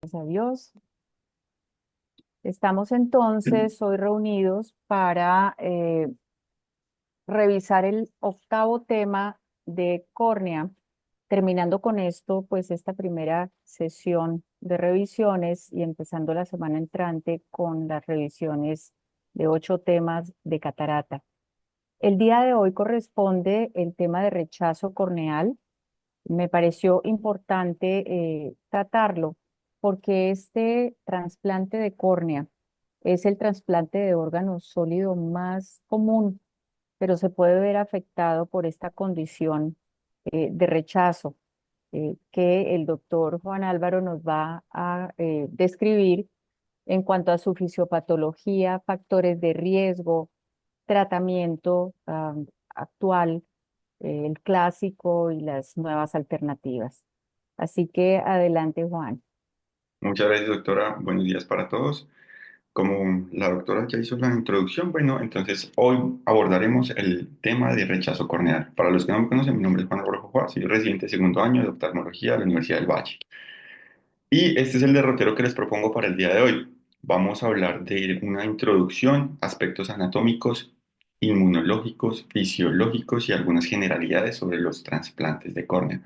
Gracias a Dios. Estamos entonces hoy reunidos para revisar el octavo tema de córnea. Terminando con esto, pues esta primera sesión de revisiones y empezando la semana entrante con las revisiones de 8 temas de catarata. El día de hoy corresponde el tema de rechazo corneal. Me pareció importante tratarlo porque este trasplante de córnea es el trasplante de órgano sólido más común, pero se puede ver afectado por esta condición de rechazo que el doctor Juan Álvaro nos va a describir en cuanto a su fisiopatología, factores de riesgo, tratamiento actual, el clásico y las nuevas alternativas. Así que adelante, Juan. Muchas gracias, doctora. Buenos días para todos. Como la doctora ya hizo la introducción, bueno, entonces hoy abordaremos el tema de rechazo corneal. Para los que no me conocen, mi nombre es Juan Rojo Juárez, soy residente de segundo año de oftalmología de la Universidad del Valle. Y este es el derrotero que les propongo para el día de hoy. Vamos a hablar de una introducción, aspectos anatómicos, inmunológicos, fisiológicos y algunas generalidades sobre los trasplantes de córnea.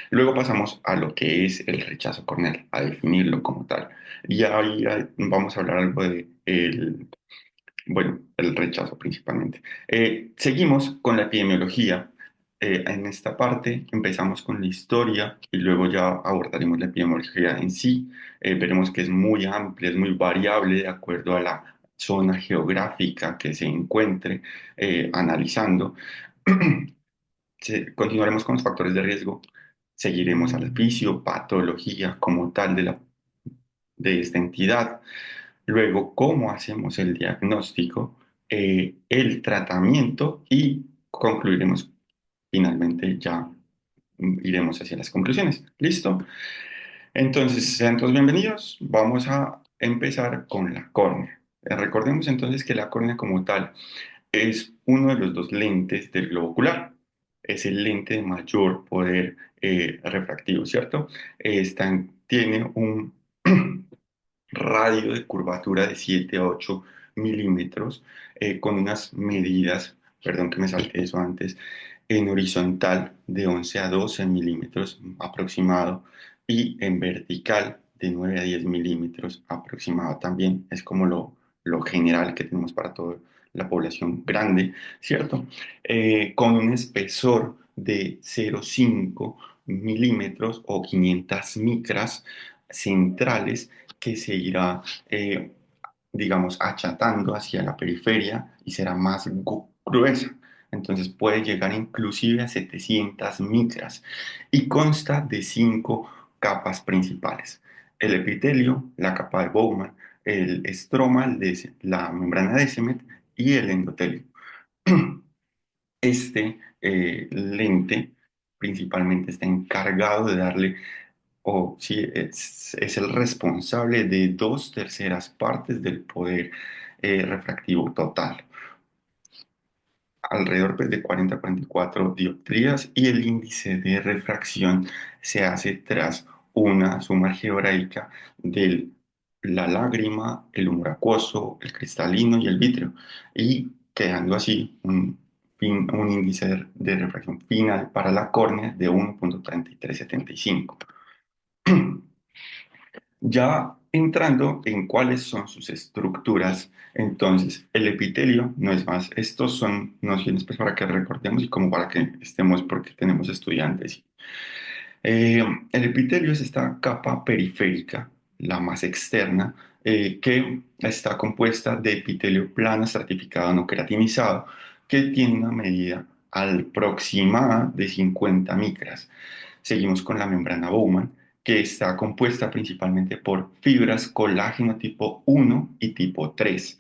Luego pasamos a lo que es el rechazo corneal, a definirlo como tal. Y ahí vamos a hablar algo de el rechazo principalmente. Seguimos con la epidemiología. En esta parte empezamos con la historia y luego ya abordaremos la epidemiología en sí. Veremos que es muy amplia, es muy variable de acuerdo a la zona geográfica que se encuentre analizando. Continuaremos con los factores de riesgo, seguiremos a la fisiopatología como tal de esta entidad, luego cómo hacemos el diagnóstico, el tratamiento y concluiremos finalmente ya iremos hacia las conclusiones. ¿Listo? Entonces, sean todos bienvenidos. Vamos a empezar con la córnea. Recordemos entonces que la córnea como tal es uno de los dos lentes del globo ocular. Es el lente de mayor poder refractivo, ¿cierto? Tiene un radio de curvatura de 7 a 8 milímetros con unas medidas, perdón que me salte eso antes, en horizontal de 11 a 12 milímetros aproximado y en vertical de 9 a 10 milímetros aproximado también. Es como lo general que tenemos para toda la población grande, ¿cierto? Con un espesor de 0,5 milímetros o 500 micras centrales que se irá, digamos, achatando hacia la periferia y será más gruesa. Entonces puede llegar inclusive a 700 micras y consta de 5 capas principales. El epitelio, la capa de Bowman, el estroma, la membrana de Descemet y el endotelio. Este lente principalmente está encargado de darle, o sí, es el responsable de 2/3 partes del poder refractivo total, alrededor pues, de 40 a 44 dioptrías, y el índice de refracción se hace tras una suma algebraica de la lágrima, el humor acuoso, el cristalino y el vítreo, y quedando así un índice de refracción final para la córnea de 1,3375. Ya entrando en cuáles son sus estructuras, entonces el epitelio no es más, estos son nociones pues, para que recordemos y como para que estemos porque tenemos estudiantes. El epitelio es esta capa periférica, la más externa, que está compuesta de epitelio plano estratificado no queratinizado, que tiene una medida aproximada de 50 micras. Seguimos con la membrana Bowman, que está compuesta principalmente por fibras colágeno tipo 1 y tipo 3.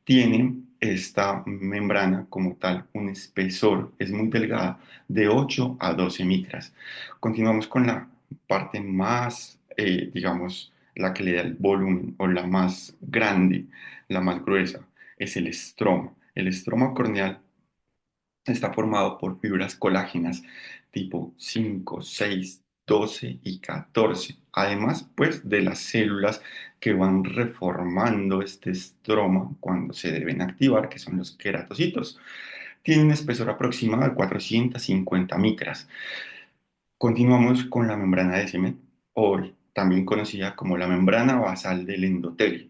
Tiene esta membrana como tal un espesor, es muy delgada, de 8 a 12 micras. Continuamos con la parte más, digamos, la que le da el volumen o la más grande, la más gruesa, es el estroma. El estroma corneal está formado por fibras colágenas tipo 5, 6. 12 y 14. Además, pues, de las células que van reformando este estroma cuando se deben activar, que son los queratocitos. Tiene un espesor aproximado de 450 micras. Continuamos con la membrana de Siemens, o también conocida como la membrana basal del endotelio,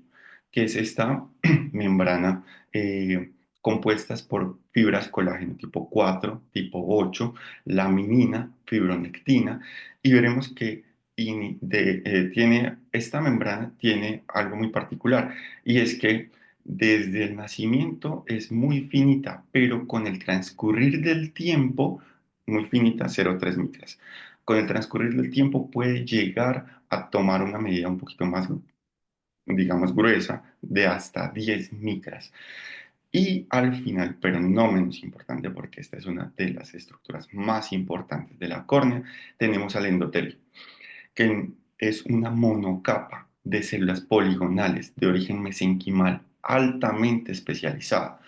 que es esta membrana compuestas por fibras colágeno tipo 4, tipo 8, laminina, fibronectina, y veremos que esta membrana tiene algo muy particular, y es que desde el nacimiento es muy finita, pero con el transcurrir del tiempo, muy finita, 0,3 micras. Con el transcurrir del tiempo puede llegar a tomar una medida un poquito más, digamos, gruesa, de hasta 10 micras. Y al final, pero no menos importante, porque esta es una de las estructuras más importantes de la córnea, tenemos al endotelio, que es una monocapa de células poligonales de origen mesenquimal altamente especializada,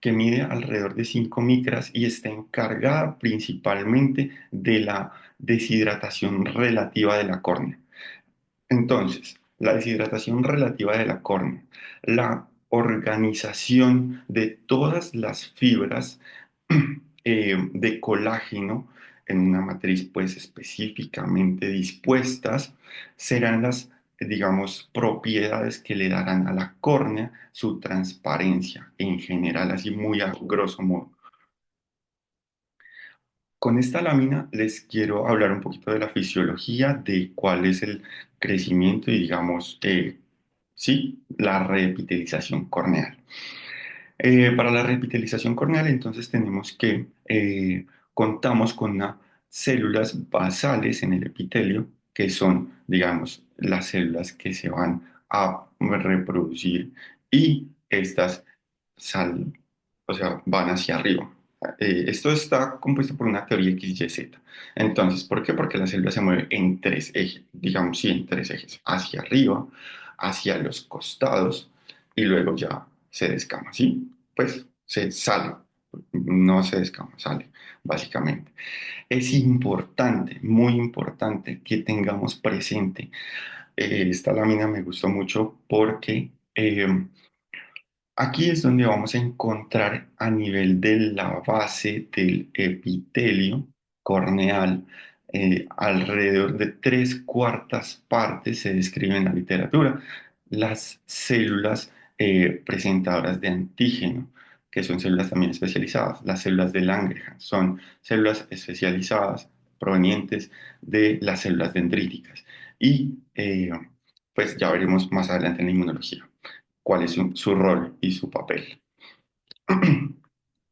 que mide alrededor de 5 micras y está encargada principalmente de la deshidratación relativa de la córnea. Entonces, la deshidratación relativa de la córnea, la organización de todas las fibras de colágeno en una matriz pues específicamente dispuestas, serán las, digamos, propiedades que le darán a la córnea su transparencia en general, así muy a grosso modo. Con esta lámina les quiero hablar un poquito de la fisiología, de cuál es el crecimiento y, digamos, sí, la reepitelización corneal. Para la reepitelización corneal, entonces tenemos que contamos con unas células basales en el epitelio, que son, digamos, las células que se van a reproducir y estas sal, o sea, van hacia arriba. Esto está compuesto por una teoría XYZ. Entonces, ¿por qué? Porque la célula se mueve en tres ejes, digamos, sí, en tres ejes, hacia arriba, hacia los costados y luego ya se descama, ¿sí? Pues se sale, no se descama, sale, básicamente. Es importante, muy importante que tengamos presente, esta lámina me gustó mucho porque aquí es donde vamos a encontrar a nivel de la base del epitelio corneal, alrededor de tres cuartas partes se describe en la literatura, las células presentadoras de antígeno, que son células también especializadas. Las células de Langerhans son células especializadas provenientes de las células dendríticas. Y pues ya veremos más adelante en la inmunología cuál es su rol y su papel.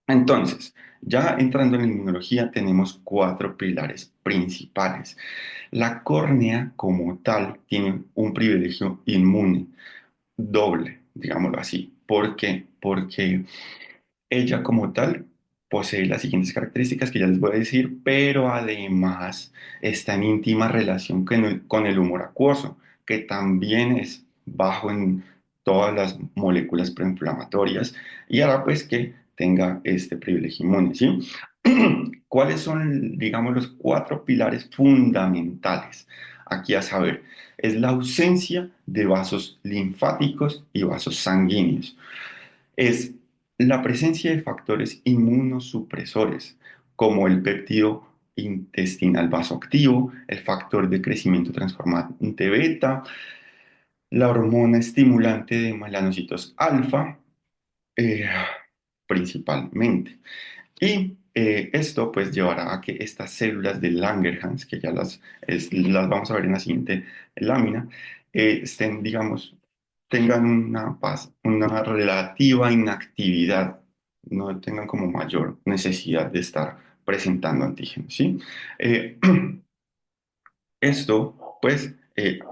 Entonces, ya entrando en la inmunología, tenemos cuatro pilares principales. La córnea como tal tiene un privilegio inmune doble, digámoslo así. ¿Por qué? Porque ella como tal posee las siguientes características que ya les voy a decir, pero además está en íntima relación con el humor acuoso, que también es bajo en todas las moléculas proinflamatorias y hará pues que tenga este privilegio inmune, ¿sí? ¿Cuáles son, digamos, los cuatro pilares fundamentales? Aquí a saber, es la ausencia de vasos linfáticos y vasos sanguíneos. Es la presencia de factores inmunosupresores, como el péptido intestinal vasoactivo, el factor de crecimiento transformante beta, la hormona estimulante de melanocitos alfa, eh, principalmente. Y esto pues llevará a que estas células de Langerhans, que ya las vamos a ver en la siguiente lámina, estén, digamos, tengan una relativa inactividad, no tengan como mayor necesidad de estar presentando antígenos, ¿sí? Eh, Esto, pues,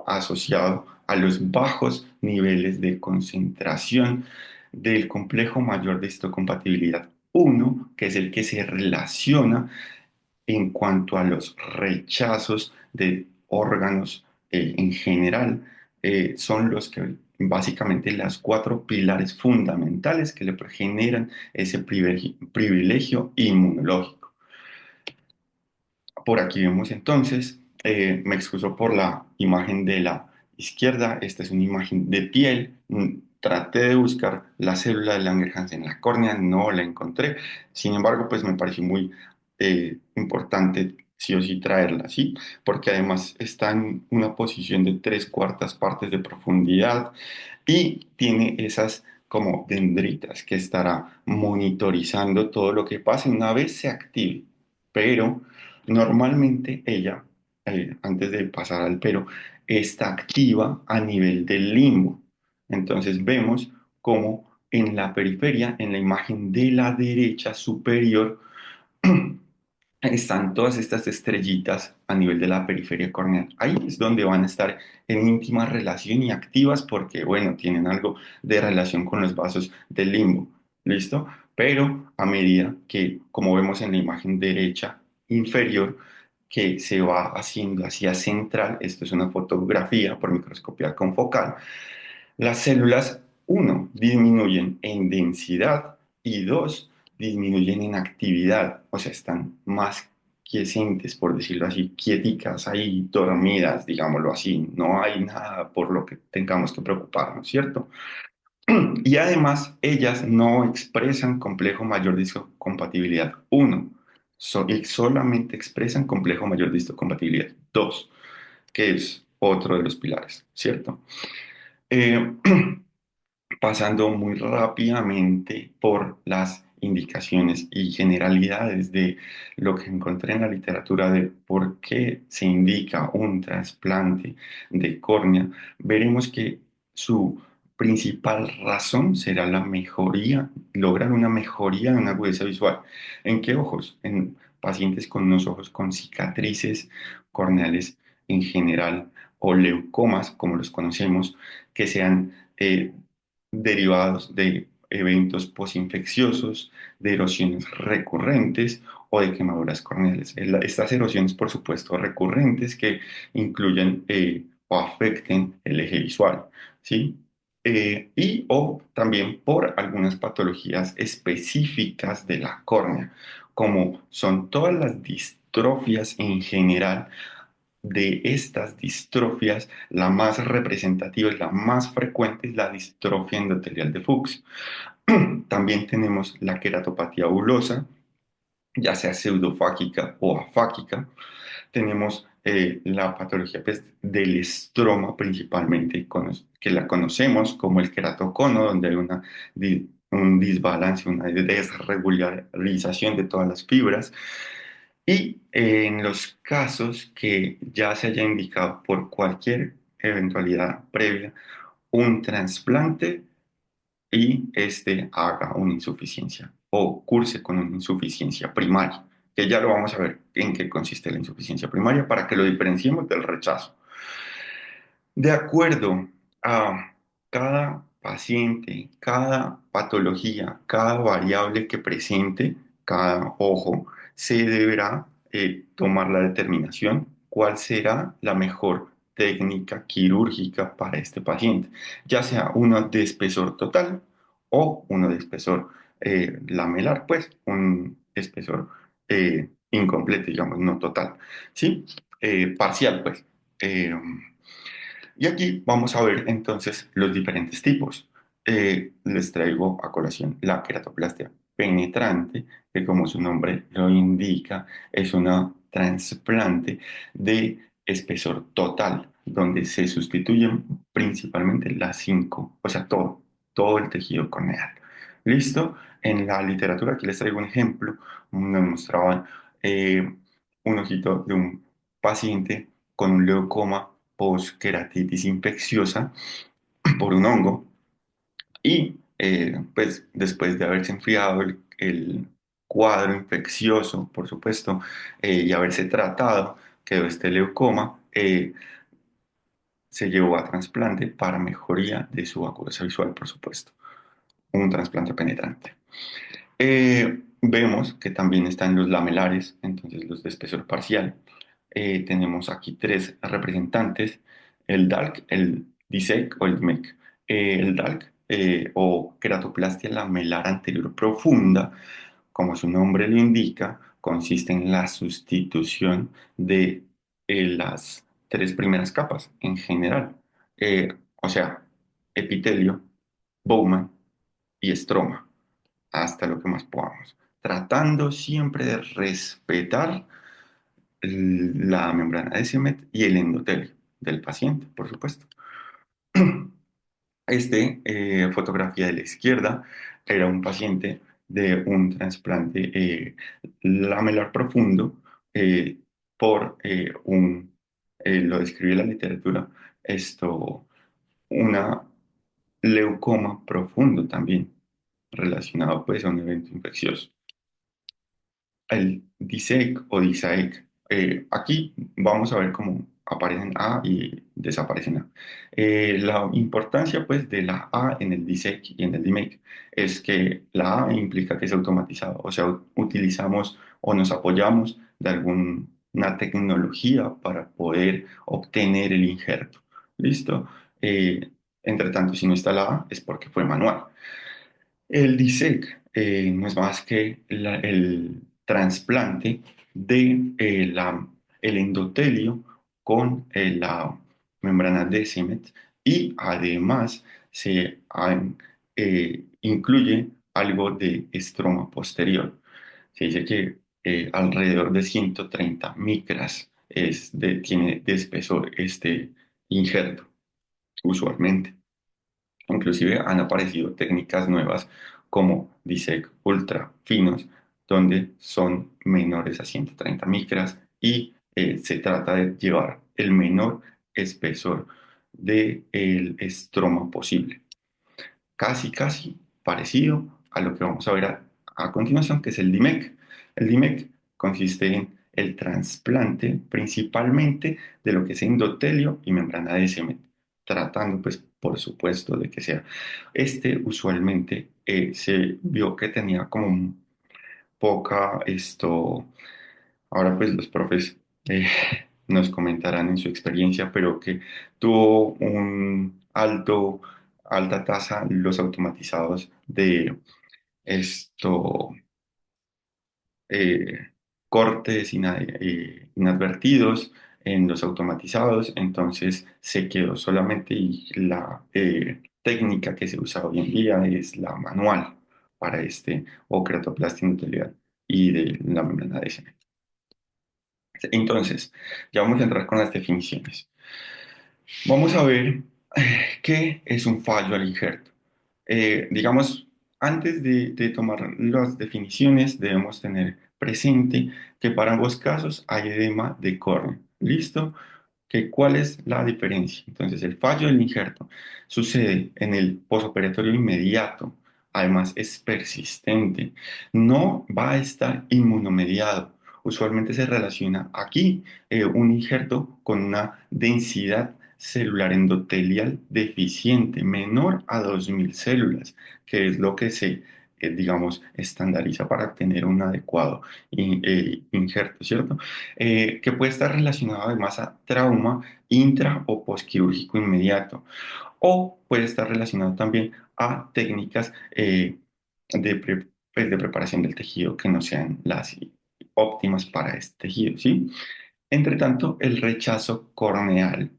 asociado a los bajos niveles de concentración del complejo mayor de histocompatibilidad uno, que es el que se relaciona en cuanto a los rechazos de órganos en general, son los que básicamente las cuatro pilares fundamentales que le generan ese privilegio inmunológico. Por aquí vemos entonces Me excuso por la imagen de la izquierda. Esta es una imagen de piel. Traté de buscar la célula de Langerhans en la córnea, no la encontré. Sin embargo, pues me pareció muy importante sí o sí traerla, ¿sí? Porque además está en una posición de tres cuartas partes de profundidad y tiene esas como dendritas que estará monitorizando todo lo que pase una vez se active. Pero normalmente ella, antes de pasar al pero, está activa a nivel del limbo. Entonces vemos como en la periferia, en la imagen de la derecha superior, están todas estas estrellitas a nivel de la periferia corneal. Ahí es donde van a estar en íntima relación y activas porque, bueno, tienen algo de relación con los vasos del limbo. ¿Listo? Pero a medida que, como vemos en la imagen derecha inferior, que se va haciendo hacia central, esto es una fotografía por microscopía confocal, las células, uno, disminuyen en densidad y dos, disminuyen en actividad, o sea, están más quiescentes, por decirlo así, quieticas, ahí dormidas, digámoslo así, no hay nada por lo que tengamos que preocuparnos, ¿cierto? Y además, ellas no expresan complejo mayor de histocompatibilidad, uno, y solamente expresan complejo mayor de histocompatibilidad, dos, que es otro de los pilares, ¿cierto? Eh, Pasando muy rápidamente por las indicaciones y generalidades de lo que encontré en la literatura de por qué se indica un trasplante de córnea, veremos que su principal razón será la mejoría, lograr una mejoría en una agudeza visual. ¿En qué ojos? En pacientes con unos ojos con cicatrices corneales en general o leucomas, como los conocemos, que sean derivados de eventos posinfecciosos, de erosiones recurrentes o de quemaduras corneales. Estas erosiones, por supuesto, recurrentes que incluyen o afecten el eje visual, ¿sí? Y o también por algunas patologías específicas de la córnea, como son todas las distrofias en general. De estas distrofias, la más representativa y la más frecuente es la distrofia endotelial de Fuchs. También tenemos la queratopatía bulosa, ya sea pseudofáquica o afáquica. Tenemos la patología pues, del estroma principalmente, que la conocemos como el queratocono, donde hay un desbalance, una desregularización de todas las fibras. Y en los casos que ya se haya indicado por cualquier eventualidad previa un trasplante y este haga una insuficiencia o curse con una insuficiencia primaria, que ya lo vamos a ver en qué consiste la insuficiencia primaria para que lo diferenciemos del rechazo. De acuerdo a cada paciente, cada patología, cada variable que presente cada ojo, se deberá tomar la determinación cuál será la mejor técnica quirúrgica para este paciente, ya sea uno de espesor total o uno de espesor lamelar, pues un espesor incompleto, digamos, no total, ¿sí? Parcial, pues. Eh, y aquí vamos a ver entonces los diferentes tipos. Les traigo a colación la queratoplastia penetrante, que como su nombre lo indica, es una trasplante de espesor total, donde se sustituyen principalmente las cinco, o sea, todo el tejido corneal. ¿Listo? En la literatura, aquí les traigo un ejemplo, nos mostraban un ojito de un paciente con un leucoma postqueratitis infecciosa por un hongo y pues después de haberse enfriado el cuadro infeccioso, por supuesto, y haberse tratado, quedó este leucoma, se llevó a trasplante para mejoría de su acuosa visual, por supuesto, un trasplante penetrante. Vemos que también están los lamelares, entonces los de espesor parcial. Tenemos aquí tres representantes, el DALC, el DISEC o el DMEC. El DALC o queratoplastia lamelar anterior profunda, como su nombre lo indica, consiste en la sustitución de las tres primeras capas en general. O sea, epitelio, Bowman y estroma, hasta lo que más podamos, tratando siempre de respetar la membrana de Semet y el endotelio del paciente, por supuesto. Fotografía de la izquierda, era un paciente de un trasplante lamelar profundo eh, lo describe la literatura, una leucoma profundo también, relacionado pues a un evento infeccioso. El DISEC o DISAEC. Aquí vamos a ver cómo aparecen A y desaparecen A. La importancia pues de la A en el DISEC y en el DIMEC es que la A implica que es automatizado, o sea, utilizamos o nos apoyamos de alguna tecnología para poder obtener el injerto. ¿Listo? Entre tanto, si no está la A es porque fue manual. El DISEC no es más que el trasplante de el endotelio con la membrana de Semet y además incluye algo de estroma posterior. Se dice que alrededor de 130 micras tiene de espesor este injerto, usualmente. Inclusive han aparecido técnicas nuevas como DISEC ultra finos, donde son menores a 130 micras y se trata de llevar el menor espesor del estroma posible. Casi, casi parecido a lo que vamos a ver a continuación, que es el DIMEC. El DIMEC consiste en el trasplante principalmente de lo que es endotelio y membrana de semen, tratando pues por supuesto de que sea. Usualmente se vio que tenía como poca ahora pues los profes eh, nos comentarán en su experiencia, pero que tuvo alta tasa los automatizados de esto, eh, cortes inadvertidos en los automatizados, entonces se quedó solamente y la técnica que se usa hoy en día es la manual para o creatoplastia endotelial y de la membrana de semen. Entonces, ya vamos a entrar con las definiciones. Vamos a ver qué es un fallo al injerto. Digamos, antes de tomar las definiciones, debemos tener presente que para ambos casos hay edema de córnea. ¿Listo? ¿Cuál es la diferencia? Entonces, el fallo del injerto sucede en el posoperatorio inmediato. Además, es persistente. No va a estar inmunomediado. Usualmente se relaciona aquí un injerto con una densidad celular endotelial deficiente, menor a 2.000 células, que es lo que digamos, estandariza para tener un adecuado injerto, ¿cierto? Que puede estar relacionado además a trauma intra o postquirúrgico inmediato, o puede estar relacionado también a técnicas pues, de preparación del tejido que no sean las óptimas para este tejido, ¿sí? Entre tanto, el rechazo corneal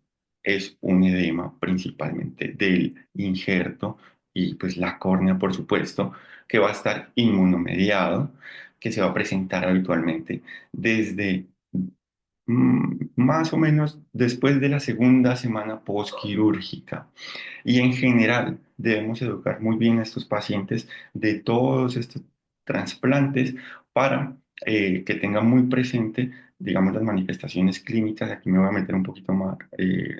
es un edema principalmente del injerto y pues la córnea, por supuesto, que va a estar inmunomediado, que se va a presentar habitualmente desde más o menos después de la segunda semana postquirúrgica. Y en general debemos educar muy bien a estos pacientes de todos estos trasplantes para que tengan muy presente, digamos, las manifestaciones clínicas. Aquí me voy a meter un poquito más,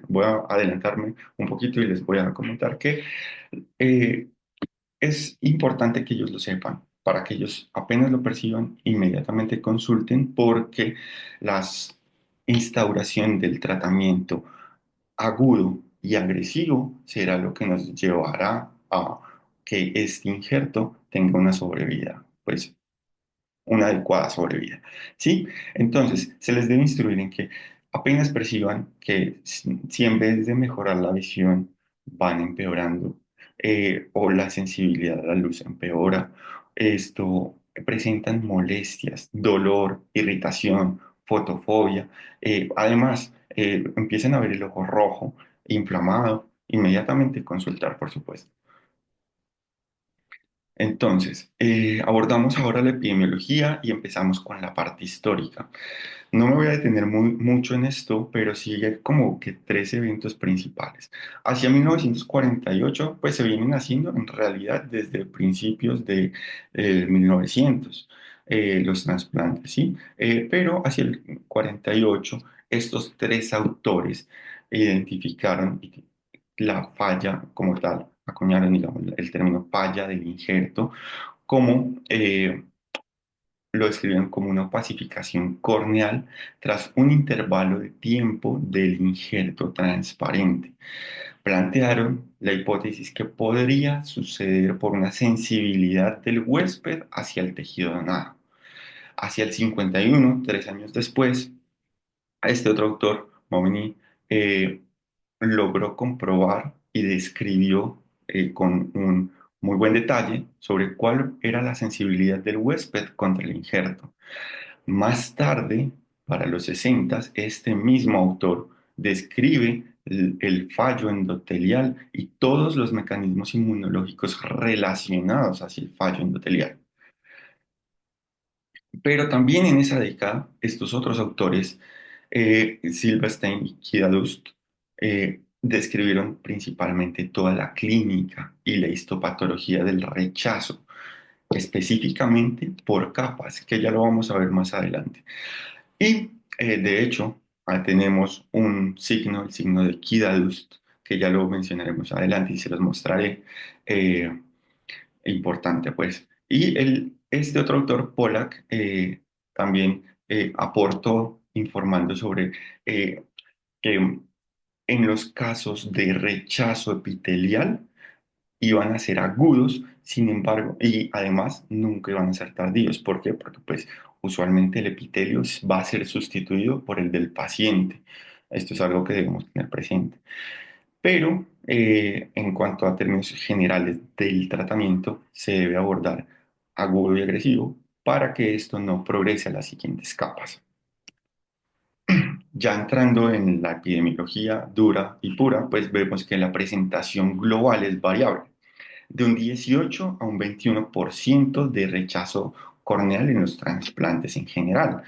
voy a adelantarme un poquito y les voy a comentar que eh, es importante que ellos lo sepan, para que ellos apenas lo perciban, inmediatamente consulten, porque la instauración del tratamiento agudo y agresivo será lo que nos llevará a que este injerto tenga una sobrevida, pues una adecuada sobrevida. ¿Sí? Entonces, se les debe instruir en que apenas perciban que si en vez de mejorar la visión van empeorando o la sensibilidad a la luz empeora, presentan molestias, dolor, irritación, fotofobia. Además, empiezan a ver el ojo rojo, inflamado, inmediatamente consultar, por supuesto. Entonces, abordamos ahora la epidemiología y empezamos con la parte histórica. No me voy a detener mucho en esto, pero sí hay como que tres eventos principales. Hacia 1948, pues se vienen haciendo en realidad desde principios de 1900 los trasplantes, ¿sí? Pero hacia el 48, estos tres autores identificaron la falla como tal, acuñaron, digamos, el término falla del injerto como lo describieron como una opacificación corneal tras un intervalo de tiempo del injerto transparente. Plantearon la hipótesis que podría suceder por una sensibilidad del huésped hacia el tejido donado. Hacia el 51, 3 años después, este otro autor, Momini, logró comprobar y describió con un muy buen detalle sobre cuál era la sensibilidad del huésped contra el injerto. Más tarde, para los 60, este mismo autor describe el fallo endotelial y todos los mecanismos inmunológicos relacionados hacia el fallo endotelial. Pero también en esa década, estos otros autores, Silverstein y Kidadust, describieron principalmente toda la clínica y la histopatología del rechazo, específicamente por capas, que ya lo vamos a ver más adelante. Y de hecho, tenemos un signo, el signo de Kidadust, que ya lo mencionaremos adelante y se los mostraré. Importante, pues. Y este otro autor, Pollack, también aportó informando sobre que en los casos de rechazo epitelial iban a ser agudos, sin embargo, y además nunca iban a ser tardíos. ¿Por qué? Porque pues usualmente el epitelio va a ser sustituido por el del paciente. Esto es algo que debemos tener presente. Pero en cuanto a términos generales del tratamiento, se debe abordar agudo y agresivo para que esto no progrese a las siguientes capas. Ya entrando en la epidemiología dura y pura, pues vemos que la presentación global es variable, de un 18 a un 21% de rechazo corneal en los trasplantes en general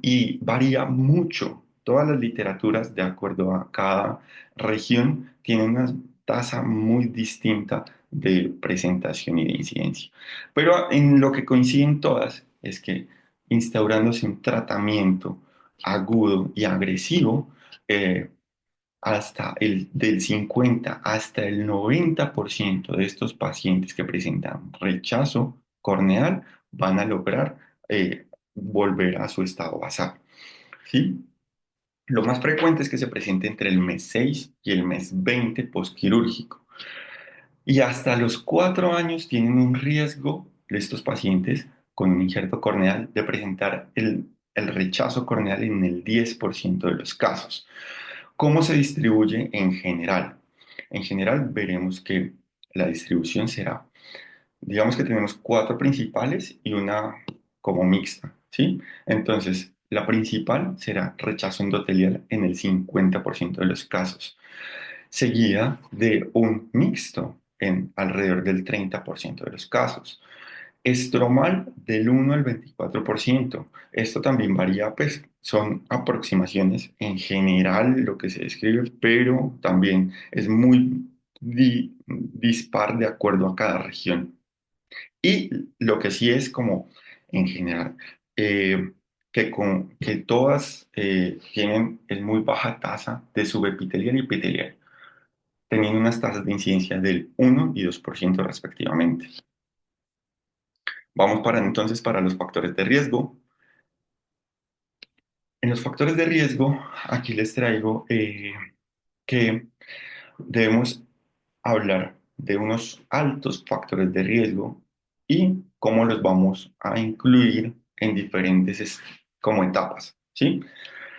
y varía mucho. Todas las literaturas, de acuerdo a cada región, tienen una tasa muy distinta de presentación y de incidencia. Pero en lo que coinciden todas es que instaurándose un tratamiento agudo y agresivo, eh, hasta el del 50 hasta el 90% de estos pacientes que presentan rechazo corneal van a lograr volver a su estado basal, ¿sí? Lo más frecuente es que se presente entre el mes 6 y el mes 20 postquirúrgico. Y hasta los 4 años tienen un riesgo de estos pacientes con un injerto corneal de presentar el rechazo corneal en el 10% de los casos. ¿Cómo se distribuye en general? En general veremos que la distribución será, digamos que tenemos cuatro principales y una como mixta, ¿sí? Entonces, la principal será rechazo endotelial en el 50% de los casos, seguida de un mixto en alrededor del 30% de los casos. Estromal del 1 al 24%. Esto también varía, pues son aproximaciones en general lo que se describe, pero también es muy dispar de acuerdo a cada región. Y lo que sí es como en general, que todas tienen es muy baja tasa de subepitelial y epitelial, teniendo unas tasas de incidencia del 1 y 2% respectivamente. Vamos entonces para los factores de riesgo. En los factores de riesgo, aquí les traigo que debemos hablar de unos altos factores de riesgo y cómo los vamos a incluir en diferentes como etapas, ¿sí?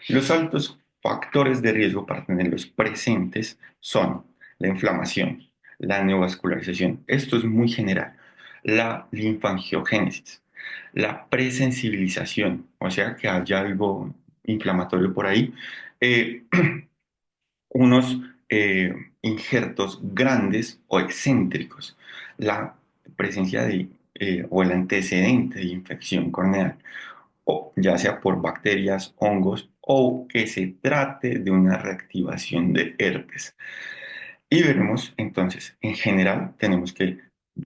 Los altos factores de riesgo para tenerlos presentes son la inflamación, la neovascularización, esto es muy general, la linfangiogénesis, La presensibilización, o sea que haya algo inflamatorio por ahí. Eh, unos injertos grandes o excéntricos, la presencia de o el antecedente de infección corneal, o ya sea por bacterias, hongos o que se trate de una reactivación de herpes. Y veremos entonces, en general,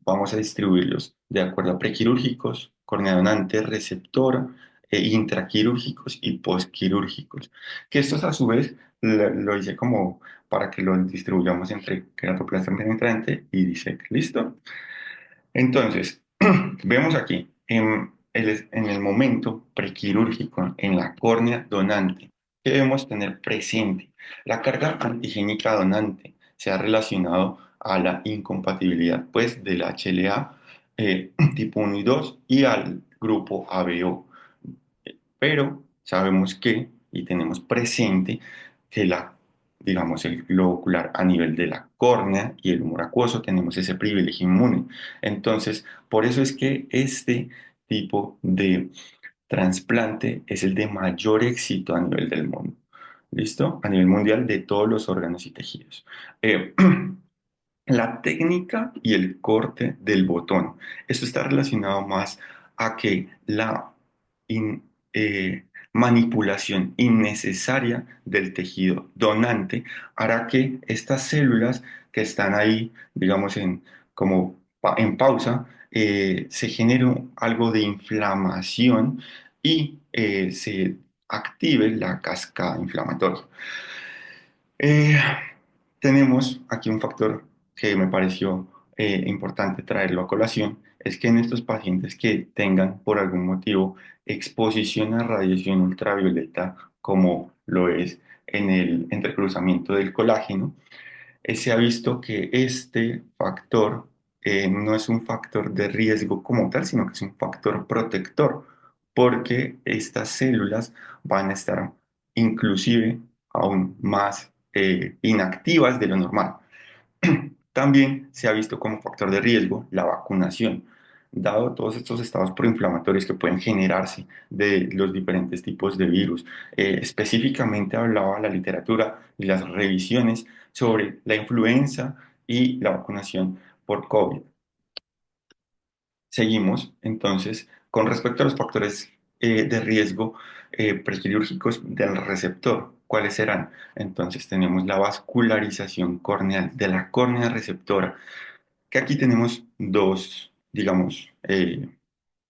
vamos a distribuirlos de acuerdo a prequirúrgicos, córnea donante, receptor, intraquirúrgicos y postquirúrgicos. Que estos a su vez lo hice como para que los distribuyamos entre queratoplasma penetrante y disec. ¿Listo? Entonces, vemos aquí en el momento prequirúrgico, en la córnea donante, que debemos tener presente. La carga antigénica donante se ha relacionado a la incompatibilidad pues, del HLA tipo 1 y 2 y al grupo ABO. Pero sabemos que, y tenemos presente, que digamos, el globo ocular a nivel de la córnea y el humor acuoso tenemos ese privilegio inmune. Entonces, por eso es que este tipo de trasplante es el de mayor éxito a nivel del mundo. ¿Listo? A nivel mundial de todos los órganos y tejidos. Eh, La técnica y el corte del botón. Esto está relacionado más a que la in- manipulación innecesaria del tejido donante hará que estas células que están ahí, digamos, en pausa, se genere algo de inflamación y se active la cascada inflamatoria. Eh, Tenemos aquí un factor que me pareció importante traerlo a colación, es que en estos pacientes que tengan por algún motivo exposición a radiación ultravioleta, como lo es en el entrecruzamiento del colágeno, se ha visto que este factor no es un factor de riesgo como tal, sino que es un factor protector, porque estas células van a estar inclusive aún más inactivas de lo normal. También se ha visto como factor de riesgo la vacunación, dado todos estos estados proinflamatorios que pueden generarse de los diferentes tipos de virus. Específicamente hablaba la literatura y las revisiones sobre la influenza y la vacunación por COVID. Seguimos entonces con respecto a los factores de riesgo prequirúrgicos del receptor. ¿Cuáles serán? Entonces tenemos la vascularización corneal de la córnea receptora, que aquí tenemos dos, digamos,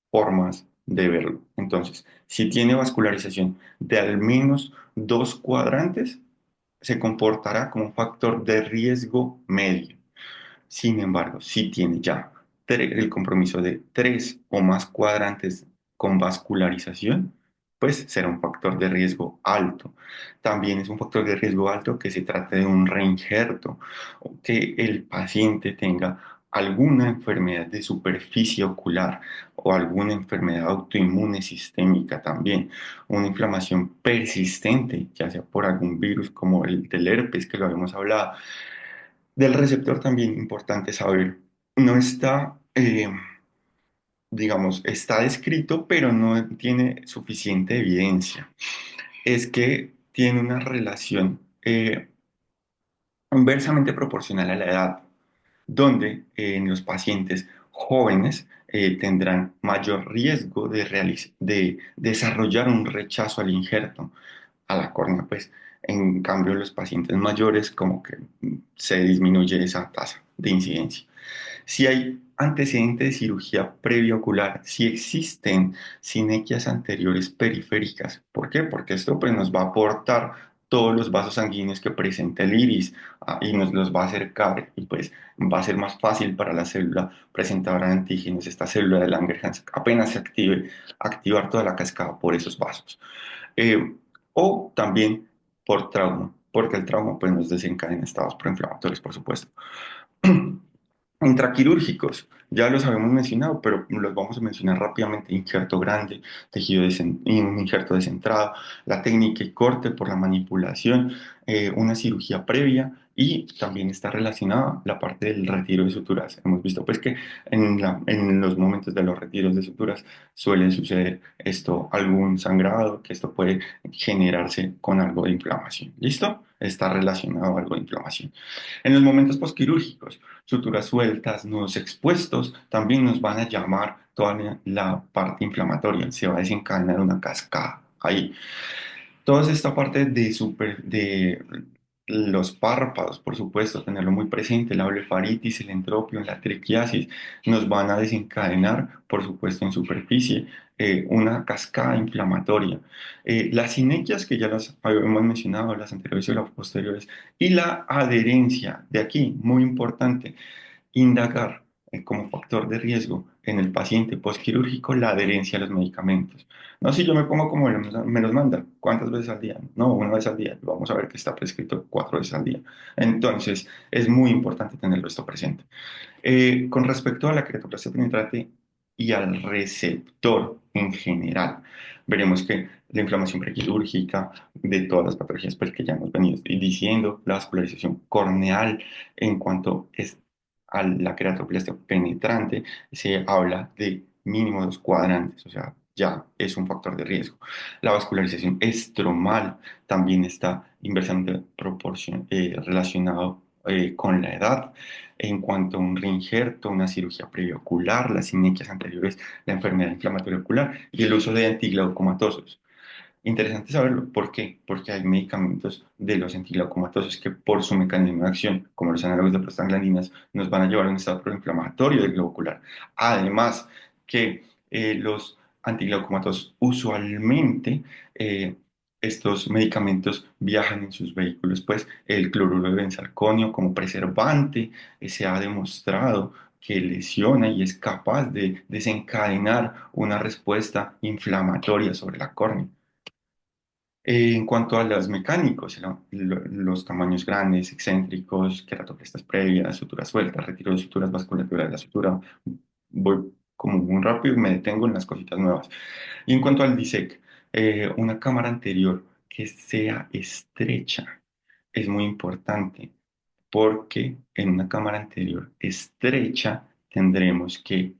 formas de verlo. Entonces, si tiene vascularización de al menos dos cuadrantes, se comportará como un factor de riesgo medio. Sin embargo, si tiene ya el compromiso de tres o más cuadrantes con vascularización, pues será un factor de riesgo alto. También es un factor de riesgo alto que se trate de un reinjerto o que el paciente tenga alguna enfermedad de superficie ocular o alguna enfermedad autoinmune sistémica también, una inflamación persistente, ya sea por algún virus como el del herpes que lo habíamos hablado. Del receptor también importante saber, no está, digamos, está descrito, pero no tiene suficiente evidencia. Es que tiene una relación inversamente proporcional a la edad, donde en los pacientes jóvenes tendrán mayor riesgo de desarrollar un rechazo al injerto, a la córnea, pues en cambio los pacientes mayores como que se disminuye esa tasa de incidencia. Si hay antecedente de cirugía previa ocular, si existen sinequias anteriores periféricas. ¿Por qué? Porque esto pues, nos va a aportar todos los vasos sanguíneos que presenta el iris y nos los va a acercar y pues va a ser más fácil para la célula presentadora de antígenos, esta célula de Langerhans, apenas se active, activar toda la cascada por esos vasos. Eh, o también por trauma, porque el trauma pues, nos desencadena estados proinflamatorios, por supuesto. Intraquirúrgicos, ya los habíamos mencionado, pero los vamos a mencionar rápidamente. Injerto grande, un injerto descentrado, la técnica y corte por la manipulación, una cirugía previa y también está relacionada la parte del retiro de suturas. Hemos visto pues que en los momentos de los retiros de suturas suele suceder esto, algún sangrado, que esto puede generarse con algo de inflamación. ¿Listo? Está relacionado a algo de inflamación. En los momentos posquirúrgicos, suturas sueltas, nudos expuestos, también nos van a llamar toda la parte inflamatoria. Se va a desencadenar una cascada ahí. Toda esta parte de los párpados, por supuesto, tenerlo muy presente, la blefaritis, el entropio, la triquiasis, nos van a desencadenar, por supuesto, en superficie, una cascada inflamatoria. Las sinequias, que ya las hemos mencionado, las anteriores y las posteriores, y la adherencia, de aquí, muy importante, indagar como factor de riesgo en el paciente postquirúrgico la adherencia a los medicamentos. No, si yo me pongo como me los manda, ¿cuántas veces al día? No, una vez al día. Vamos a ver que está prescrito 4 veces al día. Entonces, es muy importante tenerlo esto presente. Con respecto a la queratoplastia penetrante y al receptor en general, veremos que la inflamación prequirúrgica de todas las patologías pues, que ya hemos venido diciendo, la vascularización corneal en cuanto es a la queratoplastia penetrante, se habla de mínimo 2 cuadrantes, o sea, ya es un factor de riesgo. La vascularización estromal también está inversamente relacionado con la edad. En cuanto a un reinjerto, una cirugía previa ocular, las sinequias anteriores, la enfermedad inflamatoria ocular y el uso de antiglaucomatosos. Interesante saberlo. ¿Por qué? Porque hay medicamentos de los antiglaucomatosos que por su mecanismo de acción, como los análogos de prostaglandinas, nos van a llevar a un estado proinflamatorio del globo ocular. Además, que los antiglaucomatosos usualmente estos medicamentos viajan en sus vehículos, pues el cloruro de benzalconio como preservante se ha demostrado que lesiona y es capaz de desencadenar una respuesta inflamatoria sobre la córnea. En cuanto a los mecánicos, los tamaños grandes, excéntricos, queratoplestas previas, suturas sueltas, retiro de suturas, vasculatura de la sutura, voy como muy rápido y me detengo en las cositas nuevas. Y en cuanto al DISEC, una cámara anterior que sea estrecha es muy importante porque en una cámara anterior estrecha tendremos que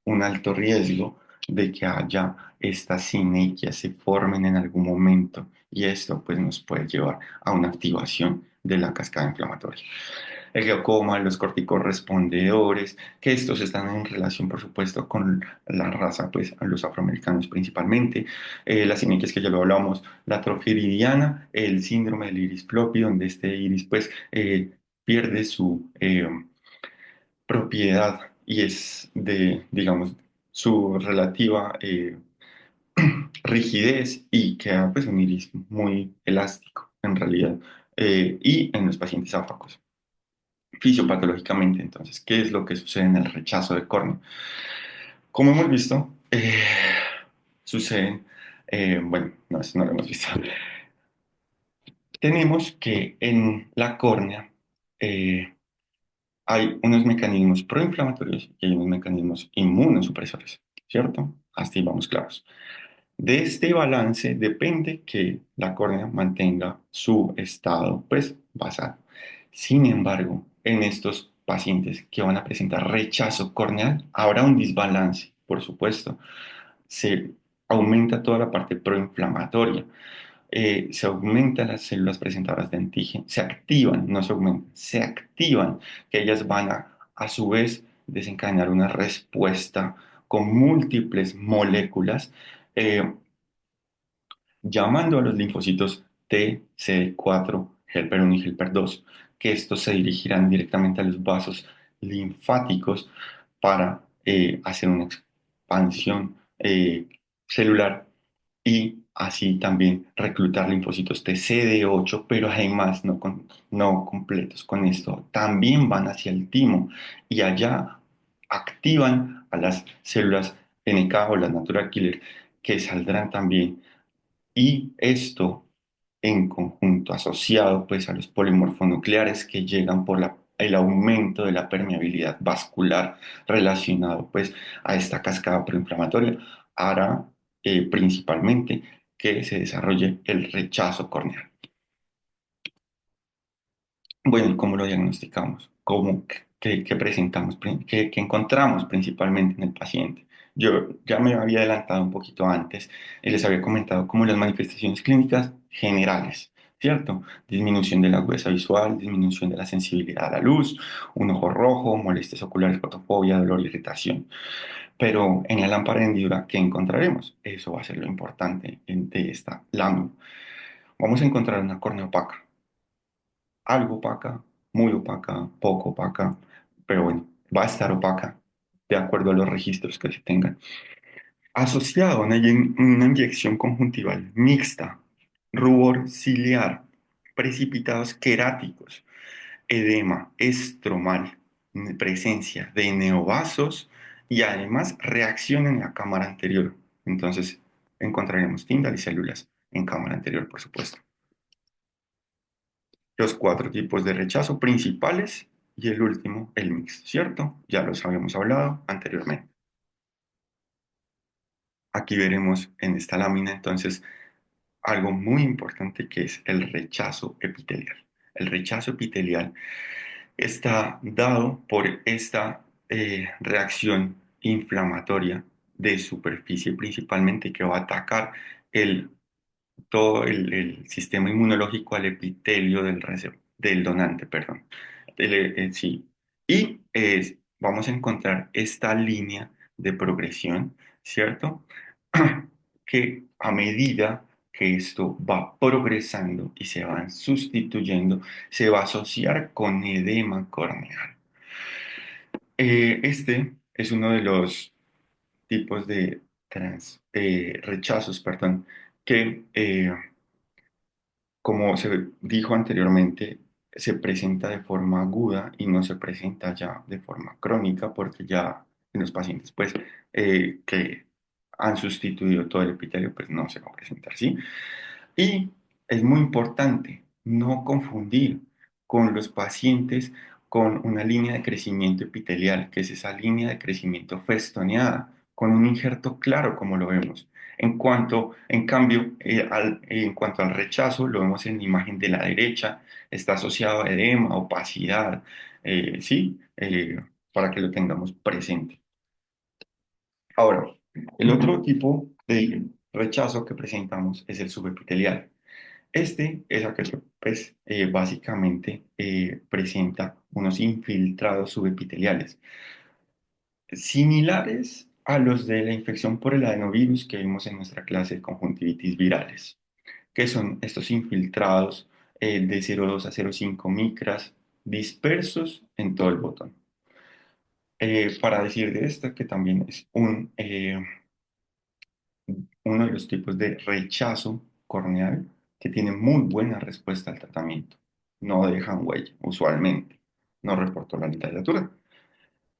un alto riesgo de que haya estas sinequias se formen en algún momento y esto pues nos puede llevar a una activación de la cascada inflamatoria. El glaucoma, los corticorrespondedores, que estos están en relación, por supuesto, con la raza, pues, a los afroamericanos principalmente. Las sinequias que ya lo hablamos, la atrofia iridiana, el síndrome del iris floppy, donde este iris, pues, pierde su propiedad y es de, digamos, su relativa rigidez y queda, pues, un iris muy elástico, en realidad, y en los pacientes áfacos fisiopatológicamente. Entonces, ¿qué es lo que sucede en el rechazo de córnea? Como hemos visto, suceden, bueno, no, eso no lo hemos visto. Tenemos que en la córnea eh, hay unos mecanismos proinflamatorios y hay unos mecanismos inmunosupresores, ¿cierto? Así vamos claros. De este balance depende que la córnea mantenga su estado, pues, basal. Sin embargo, en estos pacientes que van a presentar rechazo corneal, habrá un desbalance, por supuesto. Se aumenta toda la parte proinflamatoria, se aumentan las células presentadoras de antígeno, se activan, no se aumentan, se activan, que ellas van a su vez desencadenar una respuesta con múltiples moléculas eh, llamando a los linfocitos T, CD4, helper 1 y helper 2, que estos se dirigirán directamente a los vasos linfáticos para hacer una expansión celular y así también reclutar linfocitos T CD8, pero además no completos con esto. También van hacia el timo y allá activan a las células NK o las natural killer que saldrán también y esto en conjunto asociado pues a los polimorfonucleares que llegan por el aumento de la permeabilidad vascular relacionado pues a esta cascada proinflamatoria hará principalmente que se desarrolle el rechazo corneal. Bueno, ¿y cómo lo diagnosticamos? ¿Cómo, qué presentamos, qué encontramos principalmente en el paciente? Yo ya me había adelantado un poquito antes y les había comentado como las manifestaciones clínicas generales, ¿cierto? Disminución de la agudeza visual, disminución de la sensibilidad a la luz, un ojo rojo, molestias oculares, fotofobia, dolor, irritación. Pero en la lámpara de hendidura, ¿qué encontraremos? Eso va a ser lo importante de esta lámina. Vamos a encontrar una córnea opaca, algo opaca, muy opaca, poco opaca, pero bueno, va a estar opaca de acuerdo a los registros que se tengan. Asociado a una inyección conjuntival mixta, rubor ciliar, precipitados queráticos, edema estromal, presencia de neovasos y además reacción en la cámara anterior. Entonces encontraremos Tyndall y células en cámara anterior, por supuesto. Los cuatro tipos de rechazo principales y el último, el mixto, ¿cierto? Ya los habíamos hablado anteriormente. Aquí veremos en esta lámina entonces algo muy importante que es el rechazo epitelial. El rechazo epitelial está dado por esta reacción inflamatoria de superficie principalmente que va a atacar el todo el sistema inmunológico al epitelio del donante, perdón. Sí. Y vamos a encontrar esta línea de progresión, ¿cierto? Que a medida que esto va progresando y se van sustituyendo, se va a asociar con edema corneal. Este es uno de los tipos de rechazos, perdón, que como se dijo anteriormente, se presenta de forma aguda y no se presenta ya de forma crónica porque ya en los pacientes pues que han sustituido todo el epitelio pues no se va a presentar, ¿sí? Y es muy importante no confundir con los pacientes con una línea de crecimiento epitelial, que es esa línea de crecimiento festoneada, con un injerto claro como lo vemos. En cambio, en cuanto al rechazo, lo vemos en la imagen de la derecha, está asociado a edema, opacidad, ¿sí? Para que lo tengamos presente. Ahora, el otro tipo de rechazo que presentamos es el subepitelial. Este es aquel que pues, básicamente presenta unos infiltrados subepiteliales, similares a los de la infección por el adenovirus que vimos en nuestra clase de conjuntivitis virales, que son estos infiltrados de 0,2 a 0,5 micras dispersos en todo el botón. Para decir de esta que también es uno de los tipos de rechazo corneal que tiene muy buena respuesta al tratamiento. No dejan huella, usualmente. No reportó la literatura.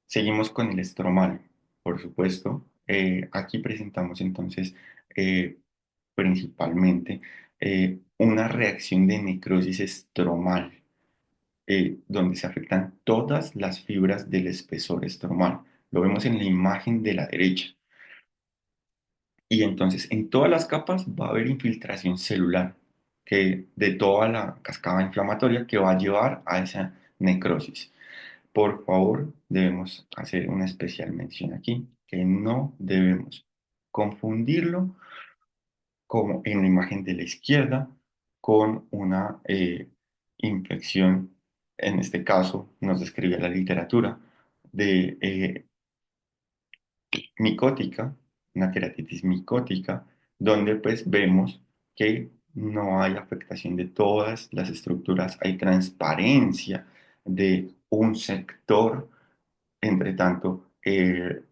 Seguimos con el estromal, por supuesto. Aquí presentamos entonces principalmente una reacción de necrosis estromal, donde se afectan todas las fibras del espesor estromal. Lo vemos en la imagen de la derecha. Y entonces en todas las capas va a haber infiltración celular de toda la cascada inflamatoria que va a llevar a esa necrosis. Por favor, debemos hacer una especial mención aquí, que no debemos confundirlo como en la imagen de la izquierda con una infección, en este caso nos describe la literatura, de micótica, una queratitis micótica, donde pues vemos que no hay afectación de todas las estructuras, hay transparencia de un sector, entre tanto el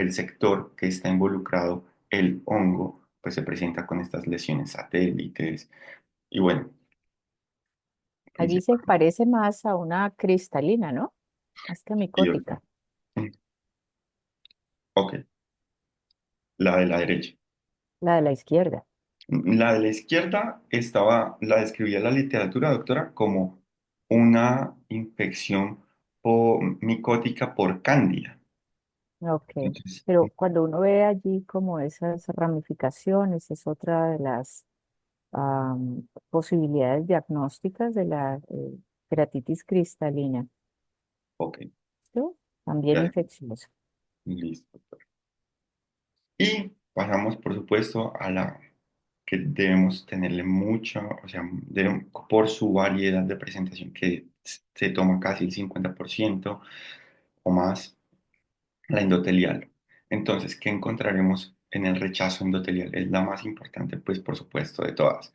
sector que está involucrado, el hongo, pues se presenta con estas lesiones satélites y bueno, Allí se parece más a una cristalina, ¿no? Más que micótica, ok, la de la derecha. la de la izquierda. La de la izquierda la describía la literatura, doctora, como una infección micótica por cándida. Ok, Entonces, pero cuando uno ve allí como esas ramificaciones, es otra de las posibilidades diagnósticas de la Keratitis cristalina. Ok, ¿Listo? También ya, infecciosa. listo. Y pasamos, por supuesto, a la que debemos tenerle mucho, o sea, por su variedad de presentación, que se toma casi el 50% o más, la endotelial. Entonces, ¿qué encontraremos en el rechazo endotelial? Es la más importante, pues, por supuesto, de todas.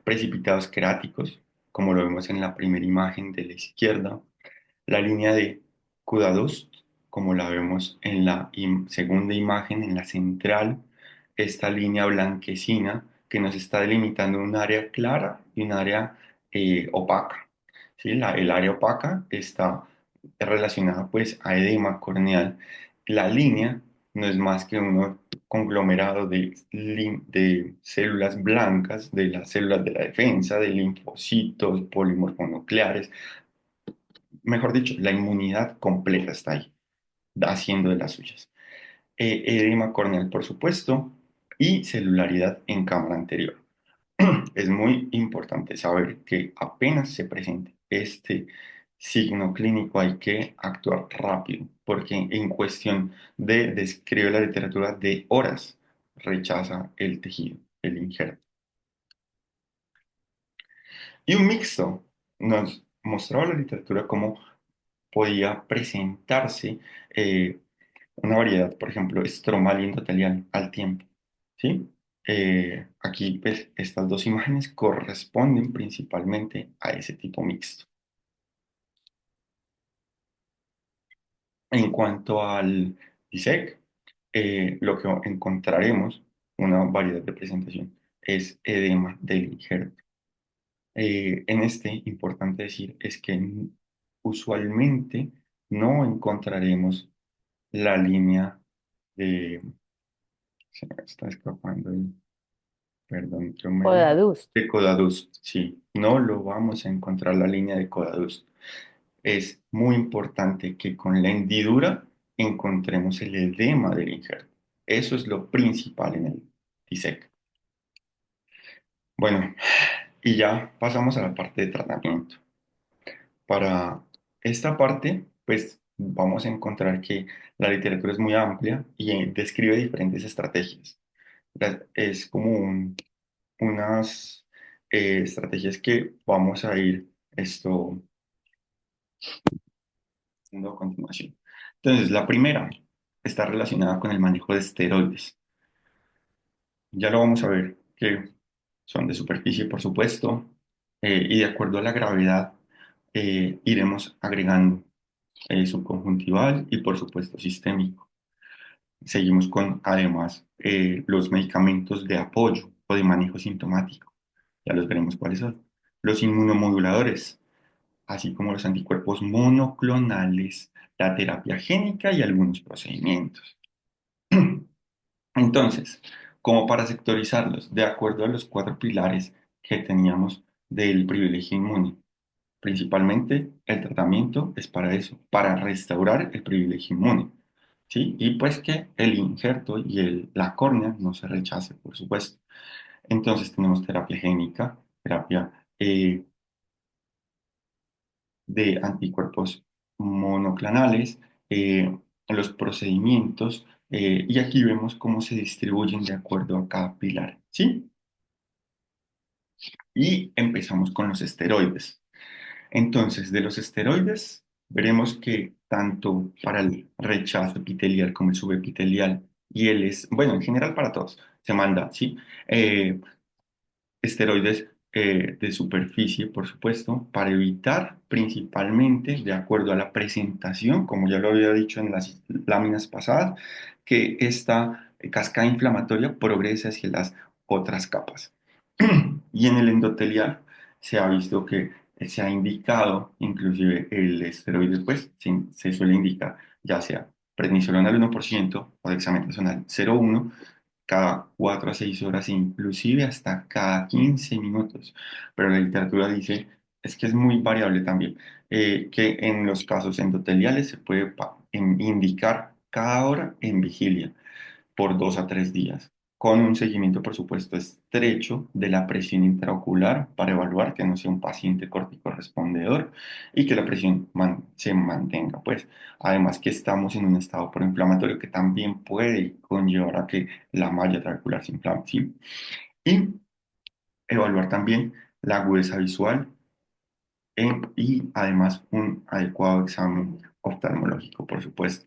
Precipitados queráticos, como lo vemos en la primera imagen de la izquierda, la línea de Kudadust, como la vemos en la segunda imagen, en la central, esta línea blanquecina que nos está delimitando un área clara y un área opaca. ¿Sí? El área opaca está relacionada pues a edema corneal. La línea no es más que un conglomerado de células blancas, de las células de la defensa, de linfocitos, polimorfonucleares, mejor dicho, la inmunidad completa está ahí, haciendo de las suyas. Edema corneal, por supuesto, y celularidad en cámara anterior. Es muy importante saber que apenas se presente este signo clínico hay que actuar rápido, porque en cuestión describe la literatura de horas, rechaza el tejido, el injerto. Y un mixto nos mostraba la literatura cómo podía presentarse una variedad, por ejemplo, estromal y endotelial al tiempo, ¿sí? Aquí, pues, estas dos imágenes corresponden principalmente a ese tipo mixto. En cuanto al DISEC, lo que encontraremos, una variedad de presentación, es edema del injerto. En este, importante decir, es que usualmente no encontraremos la línea de, se me está escapando perdón, yo me Podadust. de Codadust, sí, no lo vamos a encontrar la línea de Codadust. Es muy importante que con la hendidura encontremos el edema del injerto. Eso es lo principal en el TISEC. Bueno, y ya pasamos a la parte de tratamiento. Para esta parte, pues vamos a encontrar que la literatura es muy amplia y describe diferentes estrategias. Es como unas estrategias que vamos a ir haciendo a continuación. Entonces, la primera está relacionada con el manejo de esteroides. Ya lo vamos a ver, que son de superficie, por supuesto, y de acuerdo a la gravedad, iremos agregando subconjuntival y, por supuesto, sistémico. Seguimos con, además, los medicamentos de apoyo o de manejo sintomático. Ya los veremos cuáles son. Los inmunomoduladores, así como los anticuerpos monoclonales, la terapia génica y algunos procedimientos. Entonces, como para sectorizarlos, de acuerdo a los cuatro pilares que teníamos del privilegio inmune, principalmente el tratamiento es para eso, para restaurar el privilegio inmune, ¿sí? Y pues que el injerto y la córnea no se rechace, por supuesto. Entonces tenemos terapia génica, terapia de anticuerpos monoclonales, los procedimientos, y aquí vemos cómo se distribuyen de acuerdo a cada pilar, ¿sí? Y empezamos con los esteroides. Entonces, de los esteroides, veremos que tanto para el rechazo epitelial como el subepitelial, y el es, bueno, en general para todos, se manda, ¿sí? Esteroides de superficie, por supuesto, para evitar principalmente, de acuerdo a la presentación, como ya lo había dicho en las láminas pasadas, que esta cascada inflamatoria progrese hacia las otras capas. Y en el endotelial se ha visto que se ha indicado, inclusive el esteroide, pues se suele indicar ya sea prednisolona al 1% o dexametasona 0,1 cada 4 a 6 horas, e inclusive hasta cada 15 minutos. Pero la literatura dice, es que es muy variable también, que en los casos endoteliales se puede indicar cada hora en vigilia por 2 a 3 días, con un seguimiento, por supuesto, estrecho de la presión intraocular para evaluar que no sea un paciente corticorrespondedor y que la presión se mantenga, pues. Además que estamos en un estado proinflamatorio que también puede conllevar a que la malla trabecular se inflame, ¿sí? Y evaluar también la agudeza visual y además un adecuado examen oftalmológico, por supuesto.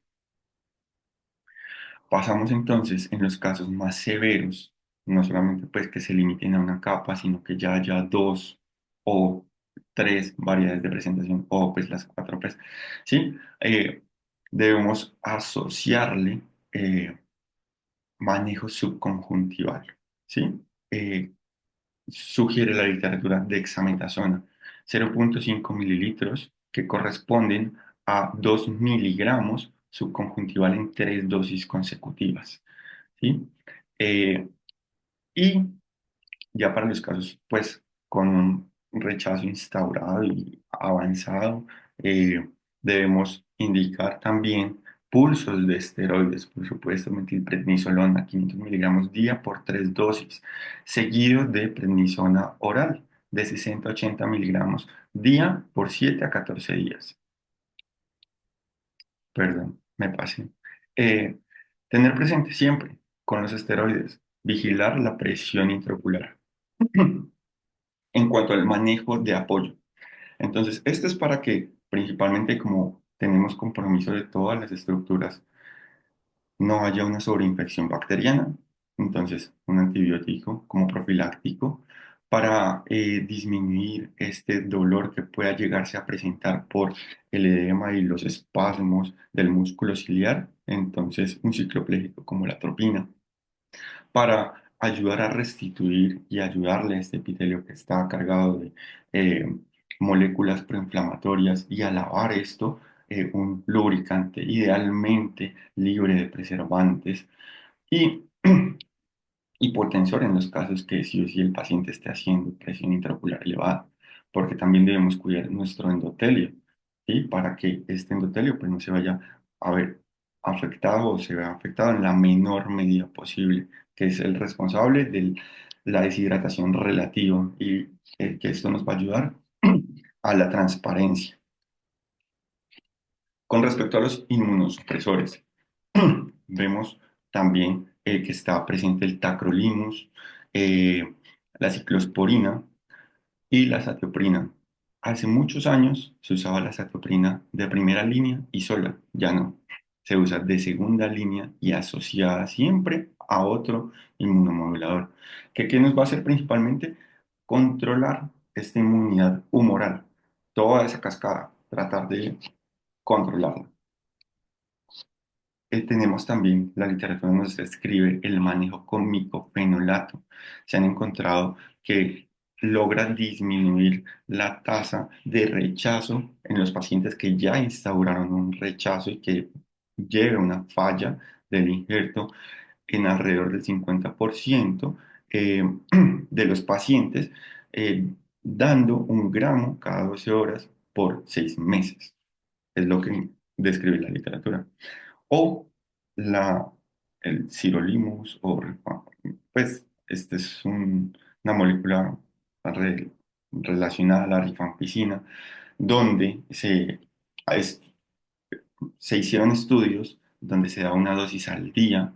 Pasamos entonces en los casos más severos, no solamente pues que se limiten a una capa, sino que ya haya dos o tres variedades de presentación o pues las cuatro pues, ¿sí? Debemos asociarle manejo subconjuntival, ¿sí? Sugiere la literatura dexametasona, 0,5 mililitros, que corresponden a 2 miligramos subconjuntival en tres dosis consecutivas, ¿sí? Eh, y ya para los casos, pues, con un rechazo instaurado y avanzado, debemos indicar también pulsos de esteroides, por supuesto, metilprednisolona, 500 miligramos día por tres dosis, seguido de prednisona oral de 60 a 80 miligramos día por 7 a 14 días. Perdón, me pasé. Eh, Tener presente siempre con los esteroides, vigilar la presión intraocular. En cuanto al manejo de apoyo. Entonces, esto es para que principalmente como tenemos compromiso de todas las estructuras, no haya una sobreinfección bacteriana. Entonces, un antibiótico como profiláctico para disminuir este dolor que pueda llegarse a presentar por el edema y los espasmos del músculo ciliar. Entonces, un ciclopléjico como la atropina para ayudar a restituir y ayudarle a este epitelio que está cargado de eh, moléculas proinflamatorias y a lavar esto, un lubricante idealmente libre de preservantes y hipotensor en los casos que sí o sí el paciente esté haciendo presión intraocular elevada, porque también debemos cuidar nuestro endotelio, ¿sí? Para que este endotelio pues, no se vaya a ver afectado o se vea afectado en la menor medida posible, que es el responsable de la deshidratación relativa y que esto nos va a ayudar a la transparencia. Con respecto a los inmunosupresores, vemos también que está presente el tacrolimus, la ciclosporina y la satioprina. Hace muchos años se usaba la satioprina de primera línea y sola, ya no. Se usa de segunda línea y asociada siempre a otro inmunomodulador. ¿Qué nos va a hacer principalmente? Controlar esta inmunidad humoral, toda esa cascada, tratar de controlarla. Tenemos también, la literatura nos describe el manejo con micofenolato. Se han encontrado que logra disminuir la tasa de rechazo en los pacientes que ya instauraron un rechazo y que lleve una falla del injerto en alrededor del 50% eh, de los pacientes, eh, dando 1 gramo cada 12 horas por 6 meses. Es lo que describe la literatura o la, el sirolimus, pues este es una molécula relacionada a la rifampicina, donde es- se hicieron estudios donde se da una dosis al día,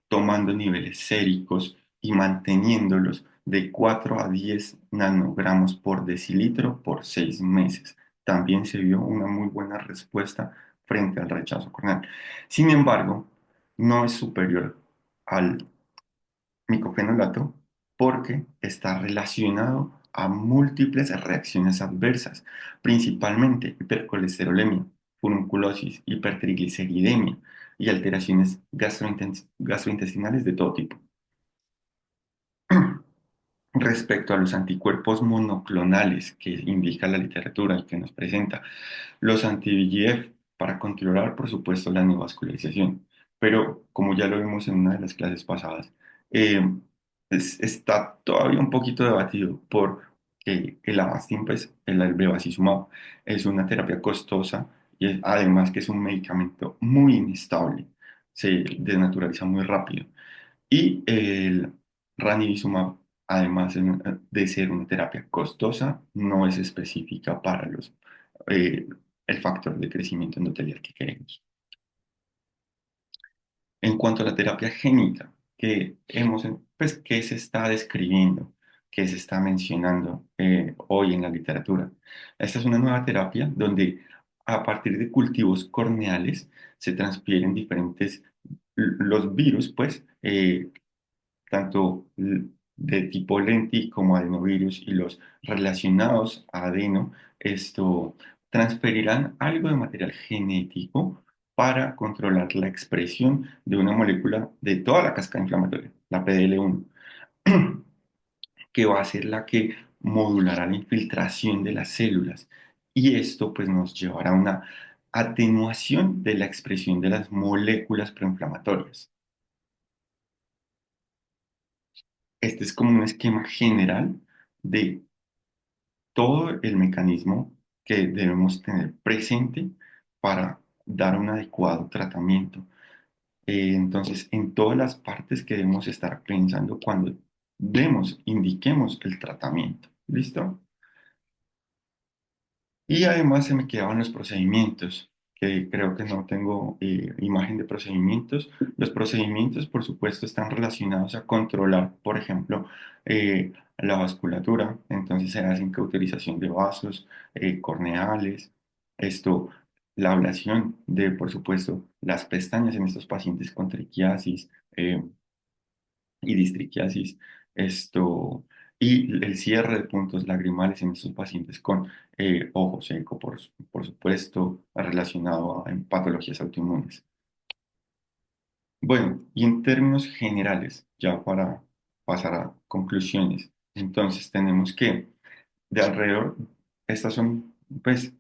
tomando niveles séricos y manteniéndolos de 4 a 10 nanogramos por decilitro por 6 meses. También se vio una muy buena respuesta frente al rechazo corneal. Sin embargo, no es superior al micofenolato porque está relacionado a múltiples reacciones adversas, principalmente hipercolesterolemia, furunculosis, hipertrigliceridemia y alteraciones gastrointestinales de todo tipo. Respecto a los anticuerpos monoclonales que indica la literatura y que nos presenta, los anti-VEGF para controlar, por supuesto, la neovascularización. Pero como ya lo vimos en una de las clases pasadas, eh, está todavía un poquito debatido por que el Avastin, pues el bevacizumab, es una terapia costosa y además que es un medicamento muy inestable, se desnaturaliza muy rápido Y el ranibizumab, además de ser una terapia costosa, no es específica para eh, el factor de crecimiento endotelial que queremos. En cuanto a la terapia génica, pues, que se está describiendo, que se está mencionando hoy en la literatura, esta es una nueva terapia donde a partir de cultivos corneales se transfieren los virus, pues, tanto de tipo lenti como adenovirus y los relacionados a adeno, esto transferirán algo de material genético para controlar la expresión de una molécula de toda la cascada inflamatoria, la PDL1, que va a ser la que modulará la infiltración de las células. Y esto pues nos llevará a una atenuación de la expresión de las moléculas proinflamatorias. Este es como un esquema general de todo el mecanismo que debemos tener presente para dar un adecuado tratamiento. Entonces, en todas las partes que debemos estar pensando cuando indiquemos el tratamiento. ¿Listo? Y además se me quedaban los procedimientos, que creo que no tengo imagen de procedimientos. Los procedimientos, por supuesto, están relacionados a controlar, por ejemplo, la vasculatura. Entonces se hacen cauterización de vasos corneales. Esto, la ablación de, por supuesto, las pestañas en estos pacientes con triquiasis y distriquiasis, esto, y el cierre de puntos lagrimales en estos pacientes con ojo seco, por supuesto, relacionado a en patologías autoinmunes. Bueno, y en términos generales, ya para pasar a conclusiones, entonces tenemos que de alrededor, estas son, pues,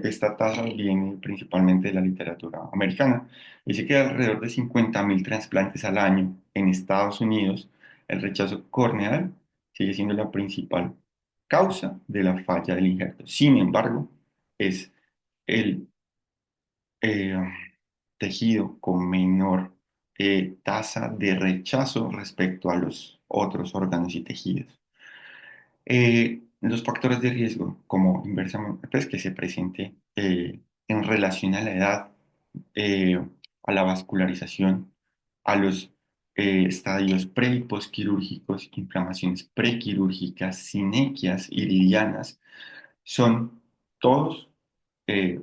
esta tasa viene principalmente de la literatura americana. Dice que alrededor de 50.000 trasplantes al año en Estados Unidos, el rechazo corneal sigue siendo la principal causa de la falla del injerto. Sin embargo, es el eh, tejido con menor tasa de rechazo respecto a los otros órganos y tejidos. Los factores de riesgo, como inversamente, pues que se presente en relación a la edad, eh, a la vascularización, a los estadios pre y posquirúrgicos, inflamaciones prequirúrgicas, sinequias iridianas, son todos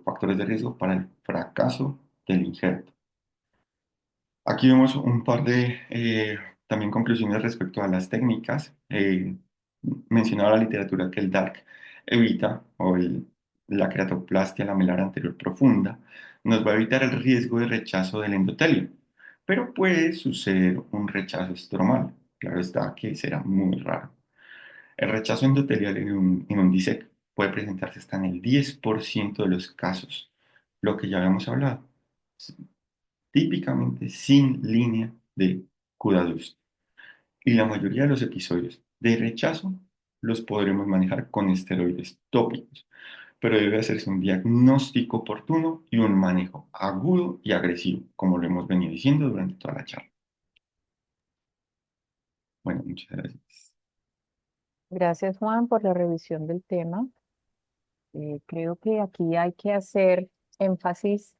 factores de riesgo para el fracaso del injerto. Aquí vemos un par de también conclusiones respecto a las técnicas. Mencionaba la literatura que el DARC evita, la queratoplastia lamelar anterior profunda, nos va a evitar el riesgo de rechazo del endotelio, pero puede suceder un rechazo estromal. Claro está que será muy raro. El rechazo endotelial en un DISEC puede presentarse hasta en el 10% de los casos, lo que ya habíamos hablado, típicamente sin línea de Kuda-Dust. Y la mayoría de los episodios de rechazo los podremos manejar con esteroides tópicos, pero debe hacerse un diagnóstico oportuno y un manejo agudo y agresivo, como lo hemos venido diciendo durante toda la charla. Bueno, muchas gracias. Gracias, Juan, por la revisión del tema. Creo que aquí hay que hacer énfasis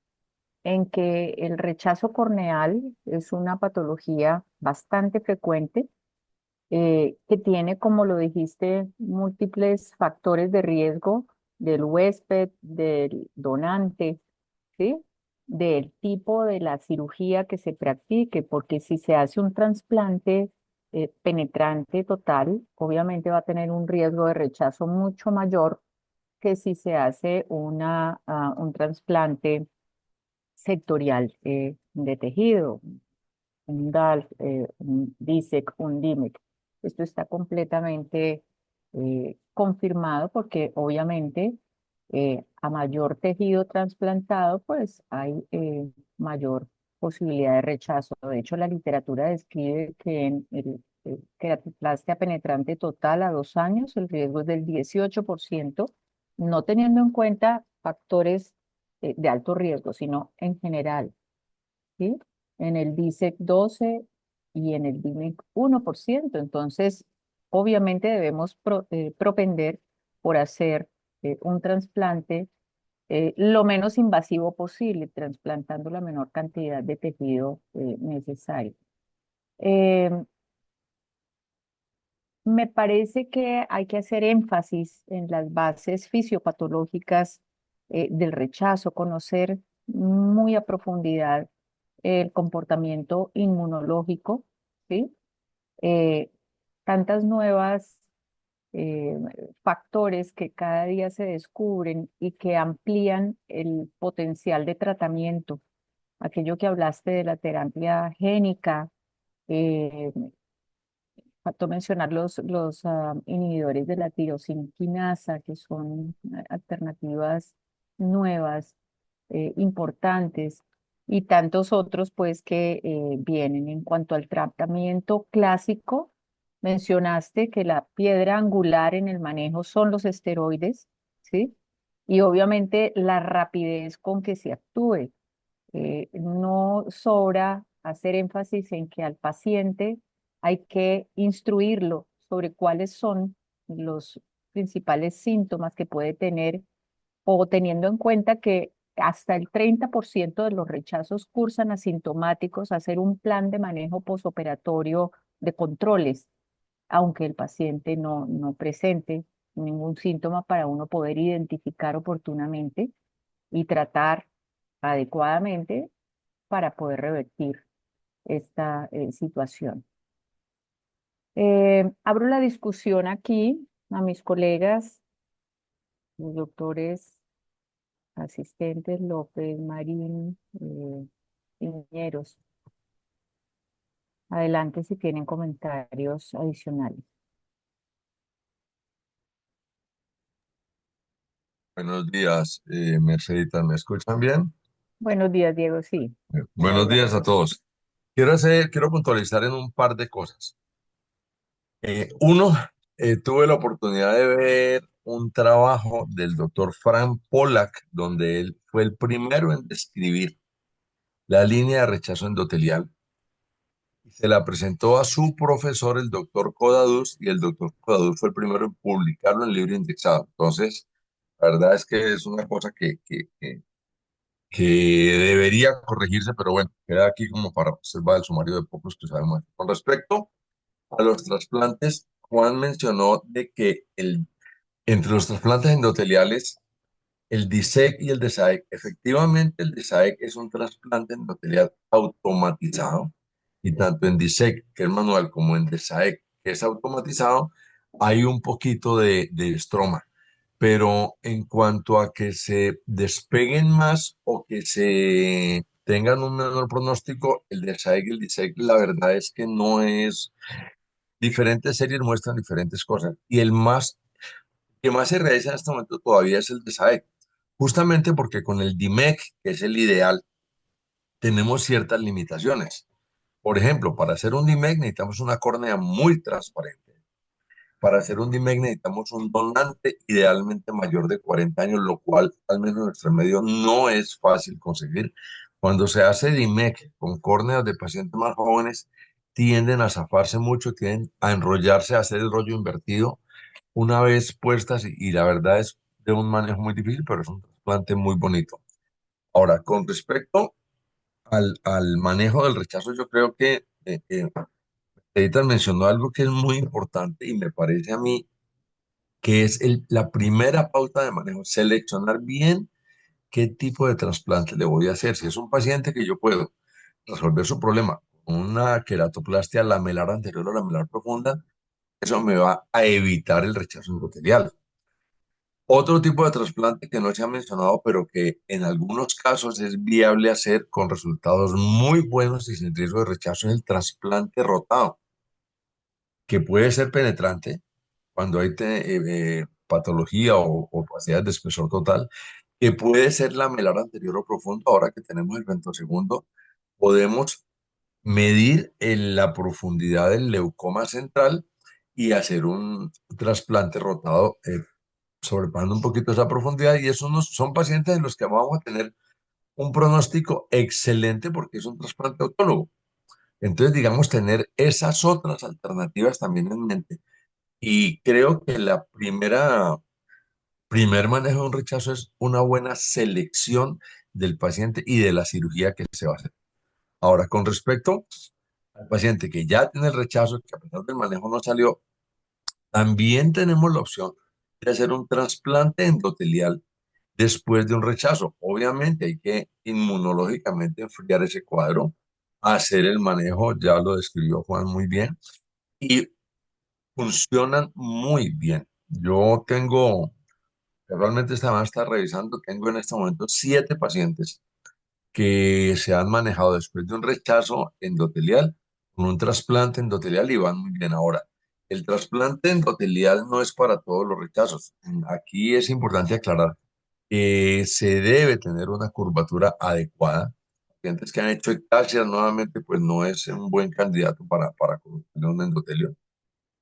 en que el rechazo corneal es una patología bastante frecuente que tiene, como lo dijiste, múltiples factores de riesgo del huésped, del donante, ¿sí? Del tipo de la cirugía que se practique, porque si se hace un trasplante penetrante total, obviamente va a tener un riesgo de rechazo mucho mayor que si se hace un trasplante sectorial de tejido, un DALF, un DISEC, un DIMEC. Esto está completamente confirmado porque obviamente a mayor tejido trasplantado, pues hay mayor posibilidad de rechazo. De hecho, la literatura describe que en el queratoplastia penetrante total a 2 años el riesgo es del 18%, no teniendo en cuenta factores de alto riesgo, sino en general, ¿sí? en el DISEC 12 y en el DIMEC 1%. Entonces, obviamente debemos propender por hacer un trasplante lo menos invasivo posible, trasplantando la menor cantidad de tejido necesario. Em, Me parece que hay que hacer énfasis en las bases fisiopatológicas del rechazo, conocer muy a profundidad el comportamiento inmunológico, ¿sí? Eh, Tantas nuevas eh, factores que cada día se descubren y que amplían el potencial de tratamiento. Aquello que hablaste de la terapia génica, eh, faltó mencionar los inhibidores de la tirosina, que son alternativas nuevas, importantes, y tantos otros pues que vienen. En cuanto al tratamiento clásico, mencionaste que la piedra angular en el manejo son los esteroides, ¿sí? Y obviamente la rapidez con que se actúe. No sobra hacer énfasis en que al paciente hay que instruirlo sobre cuáles son los principales síntomas que puede tener, o teniendo en cuenta que hasta el 30% de los rechazos cursan asintomáticos, hacer un plan de manejo posoperatorio de controles, aunque el paciente no presente ningún síntoma, para uno poder identificar oportunamente y tratar adecuadamente para poder revertir esta situación. Abro la discusión aquí a mis colegas, los doctores asistentes López, Marín, Piñeros. Adelante si tienen comentarios adicionales. Buenos días, Mercedita, ¿me escuchan bien? Buenos días, Diego, sí. Buenos días a todos. Quiero puntualizar en un par de cosas. Uno, tuve la oportunidad de ver un trabajo del doctor Frank Pollack, donde él fue el primero en describir la línea de rechazo endotelial. Se la presentó a su profesor, el doctor Codadus, y el doctor Codadus fue el primero en publicarlo en libro indexado. Entonces, la verdad es que es una cosa que debería corregirse, pero bueno, queda aquí como para observar el sumario de pocos que sabemos. Con respecto a los trasplantes, Juan mencionó de que entre los trasplantes endoteliales, el DISEC y el DESAEC, efectivamente el DESAEC es un trasplante endotelial automatizado, y tanto en DISEC, que es manual, como en DESAEC, que es automatizado, hay un poquito de estroma. Pero en cuanto a que se despeguen más o que se tengan un menor pronóstico, el DESAEC y el DISEC, la verdad es que no es. Diferentes series muestran diferentes cosas. Y el que más se realiza en este momento todavía es el DESAEC, justamente porque con el DIMEC, que es el ideal, tenemos ciertas limitaciones. Por ejemplo, para hacer un DIMEC necesitamos una córnea muy transparente. Para hacer un DIMEC necesitamos un donante idealmente mayor de 40 años, lo cual, al menos en nuestro medio, no es fácil conseguir. Cuando se hace DIMEC con córneas de pacientes más jóvenes, tienden a zafarse mucho, tienden a enrollarse, a hacer el rollo invertido una vez puestas, y la verdad es de un manejo muy difícil, pero es un trasplante muy bonito. Ahora, con respecto al manejo del rechazo, yo creo que Editas mencionó algo que es muy importante y me parece a mí que es la primera pauta de manejo, seleccionar bien qué tipo de trasplante le voy a hacer. Si es un paciente que yo puedo resolver su problema con una queratoplastia lamelar anterior o lamelar profunda, eso me va a evitar el rechazo endotelial. Otro tipo de trasplante que no se ha mencionado, pero que en algunos casos es viable hacer con resultados muy buenos y sin riesgo de rechazo, es el trasplante rotado, que puede ser penetrante cuando hay patología o opacidad de espesor total, que puede ser lamelar anterior o profundo. Ahora que tenemos el femtosegundo, podemos medir la profundidad del leucoma central y hacer un trasplante rotado, sobrepasando un poquito esa profundidad. Y esos son pacientes en los que vamos a tener un pronóstico excelente porque es un trasplante autólogo. Entonces, digamos, tener esas otras alternativas también en mente. Y creo que primer manejo de un rechazo es una buena selección del paciente y de la cirugía que se va a hacer. Ahora, con respecto al paciente que ya tiene el rechazo, que a pesar del manejo no salió, también tenemos la opción de hacer un trasplante endotelial después de un rechazo. Obviamente hay que inmunológicamente enfriar ese cuadro, hacer el manejo, ya lo describió Juan muy bien, y funcionan muy bien. Yo tengo, realmente esta semana está revisando, tengo en este momento 7 pacientes que se han manejado después de un rechazo endotelial con un trasplante endotelial y van muy bien ahora. El trasplante endotelial no es para todos los rechazos. Aquí es importante aclarar que se debe tener una curvatura adecuada. Pacientes que han hecho ectasia nuevamente, pues no es un buen candidato para colocarle un endotelio.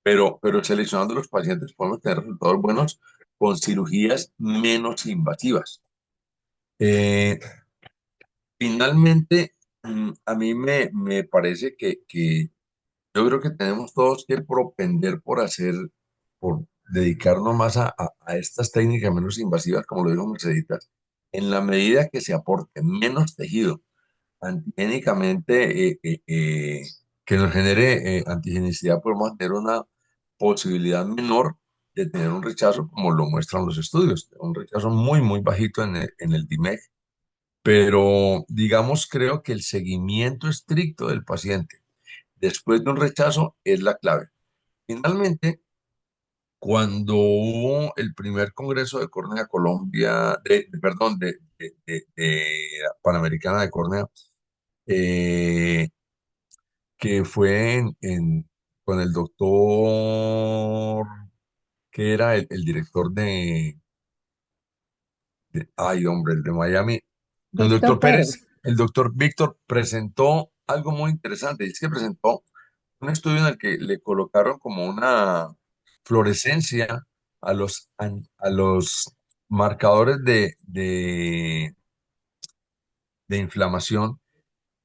Pero seleccionando los pacientes podemos tener resultados buenos con cirugías menos invasivas. Eh, Finalmente, a mí me parece que yo creo que tenemos todos que propender por dedicarnos más a estas técnicas menos invasivas, como lo dijo Merceditas, en la medida que se aporte menos tejido antigénicamente que nos genere antigenicidad, podemos tener una posibilidad menor de tener un rechazo, como lo muestran los estudios, un rechazo muy, muy bajito en el DIMEC, pero digamos, creo que el seguimiento estricto del paciente después de un rechazo es la clave. Finalmente, cuando hubo el primer Congreso de Córnea Colombia, perdón, de Panamericana de Córnea, eh, que fue con el doctor, que era el director ay hombre, el de Miami, con el Víctor doctor Pérez, Pérez. el doctor Víctor presentó algo muy interesante, y es que presentó un estudio en el que le colocaron como una fluorescencia a los marcadores de inflamación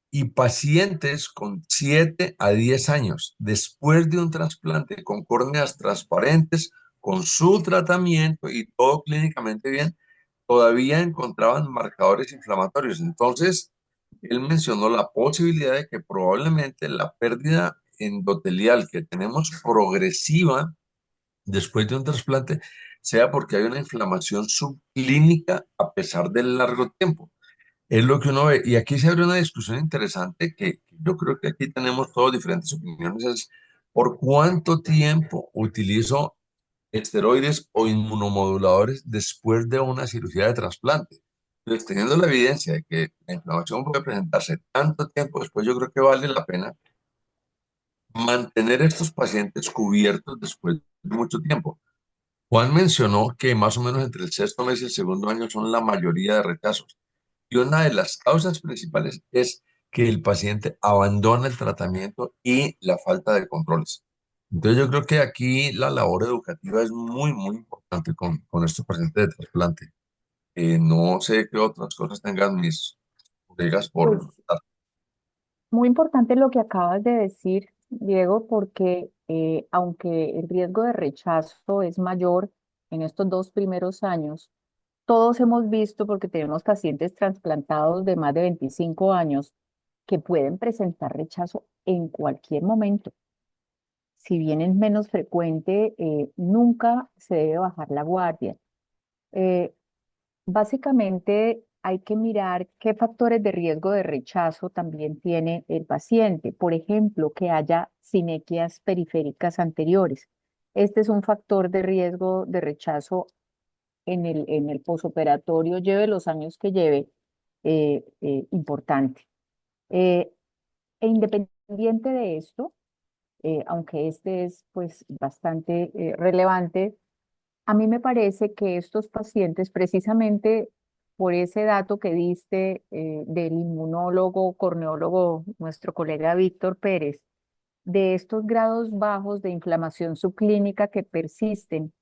y pacientes con 7 a 10 años después de un trasplante con córneas transparentes, con su tratamiento y todo clínicamente bien, todavía encontraban marcadores inflamatorios. Entonces, él mencionó la posibilidad de que probablemente la pérdida endotelial que tenemos progresiva después de un trasplante sea porque hay una inflamación subclínica a pesar del largo tiempo. Es lo que uno ve. Y aquí se abre una discusión interesante que yo creo que aquí tenemos todos diferentes opiniones. Es por cuánto tiempo utilizo esteroides o inmunomoduladores después de una cirugía de trasplante. Entonces, teniendo la evidencia de que la inflamación puede presentarse tanto tiempo después, yo creo que vale la pena mantener estos pacientes cubiertos después de mucho tiempo. Juan mencionó que más o menos entre el sexto mes y el segundo año son la mayoría de rechazos. Y una de las causas principales es que el paciente abandona el tratamiento y la falta de controles. Entonces yo creo que aquí la labor educativa es muy, muy importante con estos pacientes de trasplante. No sé qué otras cosas tengan mis colegas por... Pues muy importante lo que acabas de decir, Diego, porque aunque el riesgo de rechazo es mayor en estos 2 primeros años, todos hemos visto, porque tenemos pacientes trasplantados de más de 25 años, que pueden presentar rechazo en cualquier momento. Si bien es menos frecuente, nunca se debe bajar la guardia. Eh, Básicamente hay que mirar qué factores de riesgo de rechazo también tiene el paciente. Por ejemplo, que haya sinequias periféricas anteriores. Este es un factor de riesgo de rechazo en el posoperatorio, lleve los años que lleve, importante. Eh, e independiente de esto, aunque este es pues bastante relevante, a mí me parece que estos pacientes, precisamente por ese dato que diste del inmunólogo, corneólogo, nuestro colega Víctor Pérez, de estos grados bajos de inflamación subclínica que persisten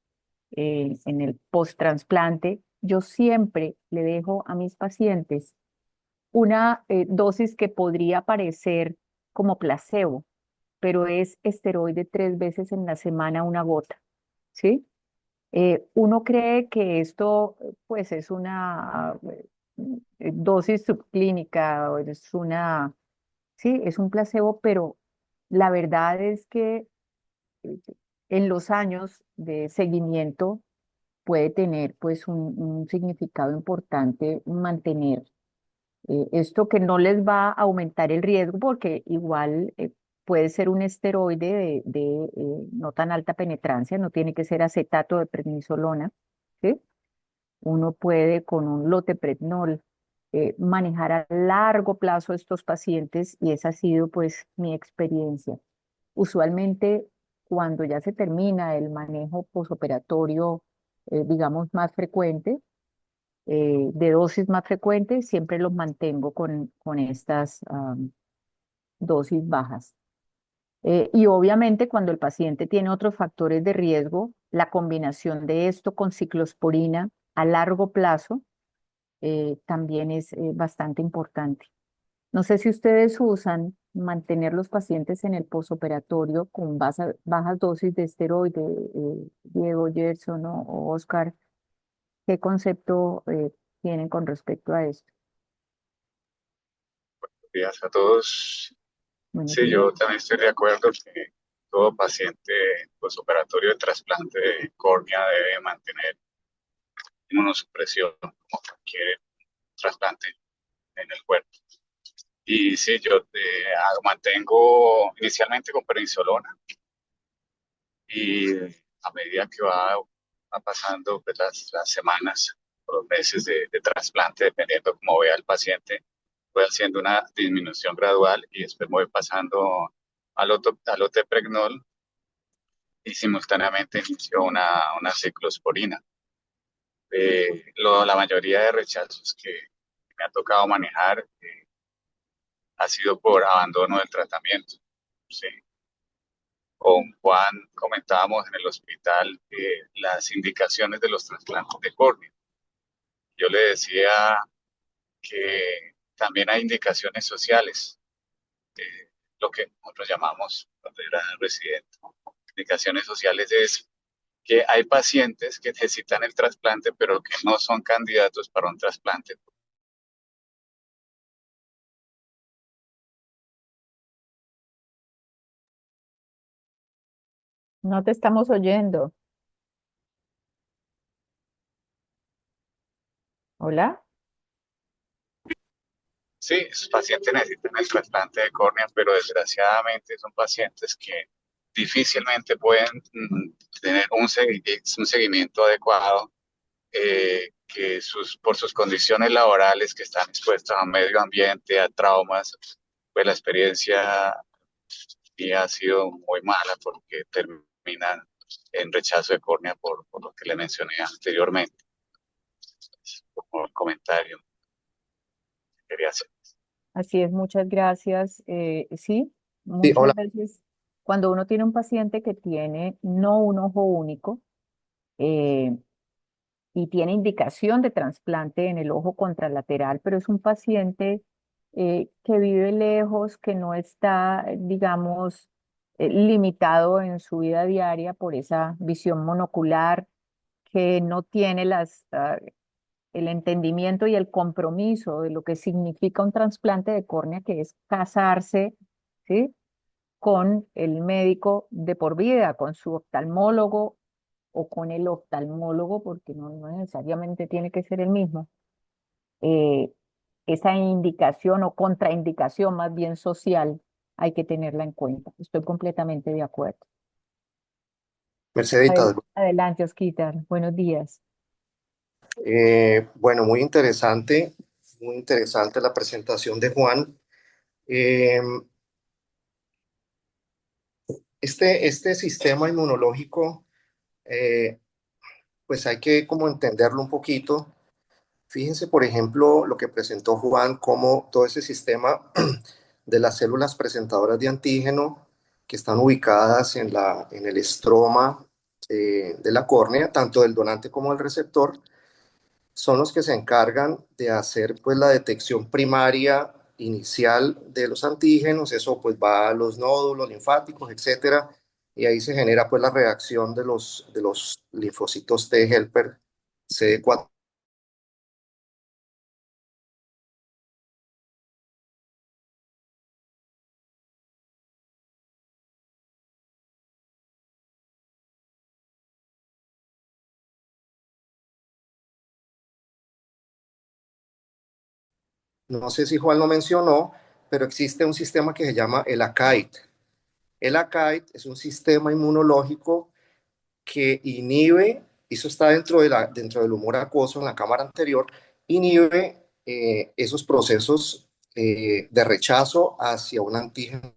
en el post-trasplante, yo siempre le dejo a mis pacientes una dosis que podría parecer como placebo, pero es esteroide 3 veces en la semana, una gota, ¿sí? Uno cree que esto, pues, es una dosis subclínica, o es una, sí, es un placebo, pero la verdad es que eh, en los años de seguimiento puede tener, pues, un significado importante mantener esto, que no les va a aumentar el riesgo, porque igual puede ser un esteroide de no tan alta penetrancia, no tiene que ser acetato de prednisolona, ¿sí? Uno puede con un loteprednol manejar a largo plazo estos pacientes, y esa ha sido pues mi experiencia. Usualmente cuando ya se termina el manejo posoperatorio, digamos más frecuente, de dosis más frecuentes, siempre los mantengo con estas dosis bajas. Y obviamente cuando el paciente tiene otros factores de riesgo, la combinación de esto con ciclosporina a largo plazo también es bastante importante. No sé si ustedes usan mantener los pacientes en el posoperatorio con bajas dosis de esteroide, Diego, Gerson o Oscar. ¿Qué concepto tienen con respecto a esto? Días a todos. Buenos Sí, días. yo también estoy de acuerdo que todo paciente posoperatorio de trasplante de córnea debe mantener inmunosupresión como cualquier trasplante en el cuerpo. Y sí, yo mantengo inicialmente con prednisolona y a medida que va pasando pues, las semanas o los meses de trasplante, dependiendo cómo vea el paciente, voy haciendo una disminución gradual y después me voy pasando al otepregnol y simultáneamente inicio una ciclosporina. La mayoría de rechazos que me ha tocado manejar ha sido por abandono del tratamiento. Sí. Con Juan comentábamos en el hospital las indicaciones de los trasplantes de córnea. Yo le decía que también hay indicaciones sociales, lo que nosotros llamamos cuando era residente. Indicaciones sociales es que hay pacientes que necesitan el trasplante, pero que no son candidatos para un trasplante. No te estamos oyendo. ¿Hola? Sí, esos pacientes necesitan el trasplante de córnea, pero desgraciadamente son pacientes que difícilmente pueden tener un seguimiento adecuado, por sus condiciones laborales que están expuestos a un medio ambiente, a traumas, pues la experiencia y ha sido muy mala porque terminan en rechazo de córnea por lo que le mencioné anteriormente. Como el comentario que quería hacer. Así es, muchas gracias. Sí, Sí, hola. muchas veces cuando uno tiene un paciente que tiene no un ojo único eh, y tiene indicación de trasplante en el ojo contralateral, pero es un paciente que vive lejos, que no está, digamos, limitado en su vida diaria por esa visión monocular, que no tiene el entendimiento y el compromiso de lo que significa un trasplante de córnea, que es casarse, ¿sí? Con el médico de por vida, con su oftalmólogo o con el oftalmólogo, porque no necesariamente tiene que ser el mismo. Eh, Esa indicación o contraindicación más bien social hay que tenerla en cuenta. Estoy completamente de acuerdo. Merceditas, Adelante, Osquitar. Buenos días. bueno, muy interesante la presentación de Juan. Eh, este sistema inmunológico, eh, pues hay que como entenderlo un poquito. Fíjense, por ejemplo, lo que presentó Juan, cómo todo ese sistema de las células presentadoras de antígeno que están ubicadas en el estroma de la córnea, tanto del donante como del receptor, son los que se encargan de hacer pues la detección primaria inicial de los antígenos, eso pues va a los nódulos linfáticos, etcétera, y ahí se genera pues la reacción de los linfocitos T helper CD4. No sé si Juan lo mencionó, pero existe un sistema que se llama el ACAIT. El ACAIT es un sistema inmunológico que inhibe, eso está dentro del humor acuoso en la cámara anterior, inhibe esos procesos de rechazo hacia un antígeno.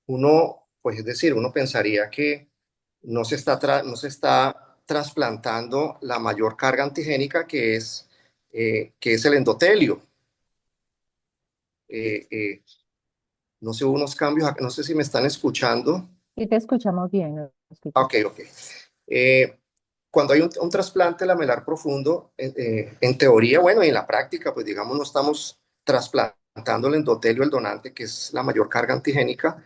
Uno, pues es decir, uno pensaría que no se está trasplantando la mayor carga antigénica que es el endotelio. Eh, eh, no sé, hubo unos cambios, no sé si me están escuchando. Y te escuchamos bien, ¿no? Ok, ok. Eh, Cuando hay un trasplante lamelar profundo, en teoría, bueno, y en la práctica, pues digamos, no estamos trasplantando el endotelio, el donante, que es la mayor carga antigénica,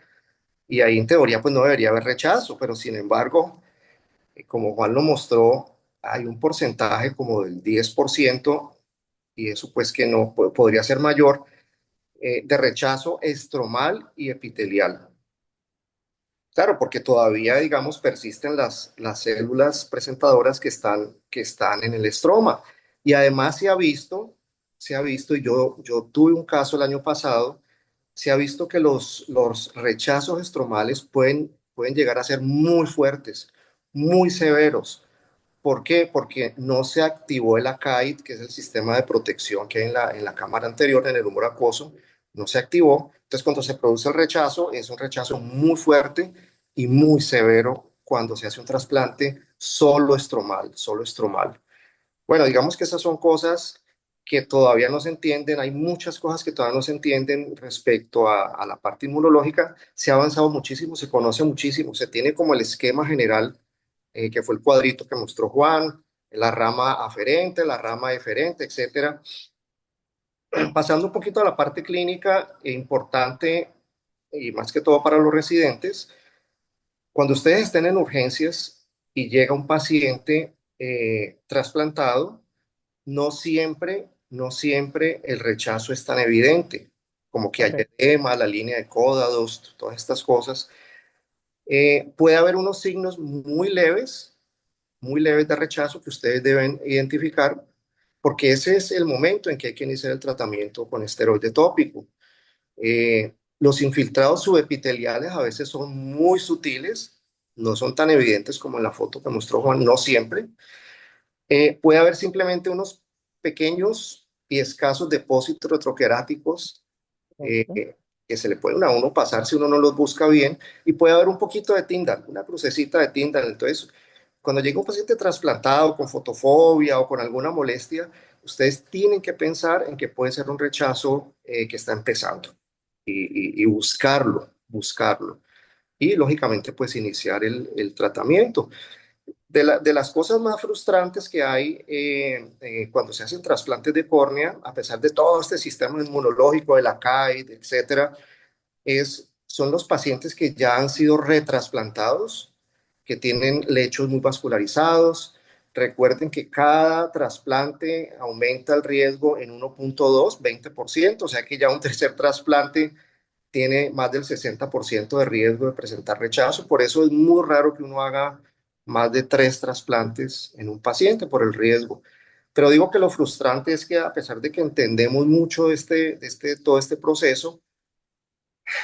y ahí en teoría, pues no debería haber rechazo, pero sin embargo, como Juan lo mostró, hay un porcentaje como del 10%, y eso pues que no podría ser mayor, de rechazo estromal y epitelial. Claro, porque todavía, digamos, persisten las células presentadoras que están en el estroma. Y además se ha visto, y yo tuve un caso el año pasado, se ha visto que los rechazos estromales pueden llegar a ser muy fuertes, muy severos. ¿Por qué? Porque no se activó el ACAID, que es el sistema de protección que hay en la cámara anterior, en el humor acuoso, no se activó. Entonces, cuando se produce el rechazo, es un rechazo muy fuerte y muy severo cuando se hace un trasplante solo estromal, solo estromal. Bueno, digamos que esas son cosas que todavía no se entienden. Hay muchas cosas que todavía no se entienden respecto a la parte inmunológica. Se ha avanzado muchísimo, se conoce muchísimo, se tiene como el esquema general, que fue el cuadrito que mostró Juan, la rama aferente, la rama eferente, etcétera. Pasando un poquito a la parte clínica, importante y más que todo para los residentes, cuando ustedes estén en urgencias y llega un paciente trasplantado, no siempre el rechazo es tan evidente, como que hay Correcto. edema, la línea de Códados, todas estas cosas. Puede haber unos signos muy leves de rechazo que ustedes deben identificar, porque ese es el momento en que hay que iniciar el tratamiento con esteroide tópico. Los infiltrados subepiteliales a veces son muy sutiles, no son tan evidentes como en la foto que mostró Juan, no siempre. Puede haber simplemente unos pequeños y escasos depósitos retroqueráticos Correcto. que se le pueden a uno pasar si uno no los busca bien, y puede haber un poquito de Tyndall, una crucecita de Tyndall. Entonces, cuando llega un paciente trasplantado con fotofobia o con alguna molestia, ustedes tienen que pensar en que puede ser un rechazo que está empezando y buscarlo. Y lógicamente, pues iniciar el tratamiento. De las cosas más frustrantes que hay cuando se hacen trasplantes de córnea, a pesar de todo este sistema inmunológico de la CAID, etcétera, son los pacientes que ya han sido retrasplantados, que tienen lechos muy vascularizados. Recuerden que cada trasplante aumenta el riesgo en 1.2, 20%, o sea que ya un tercer trasplante tiene más del 60% de riesgo de presentar rechazo. Por eso es muy raro que uno haga más de 3 trasplantes en un paciente por el riesgo. Pero digo que lo frustrante es que a pesar de que entendemos mucho todo este proceso,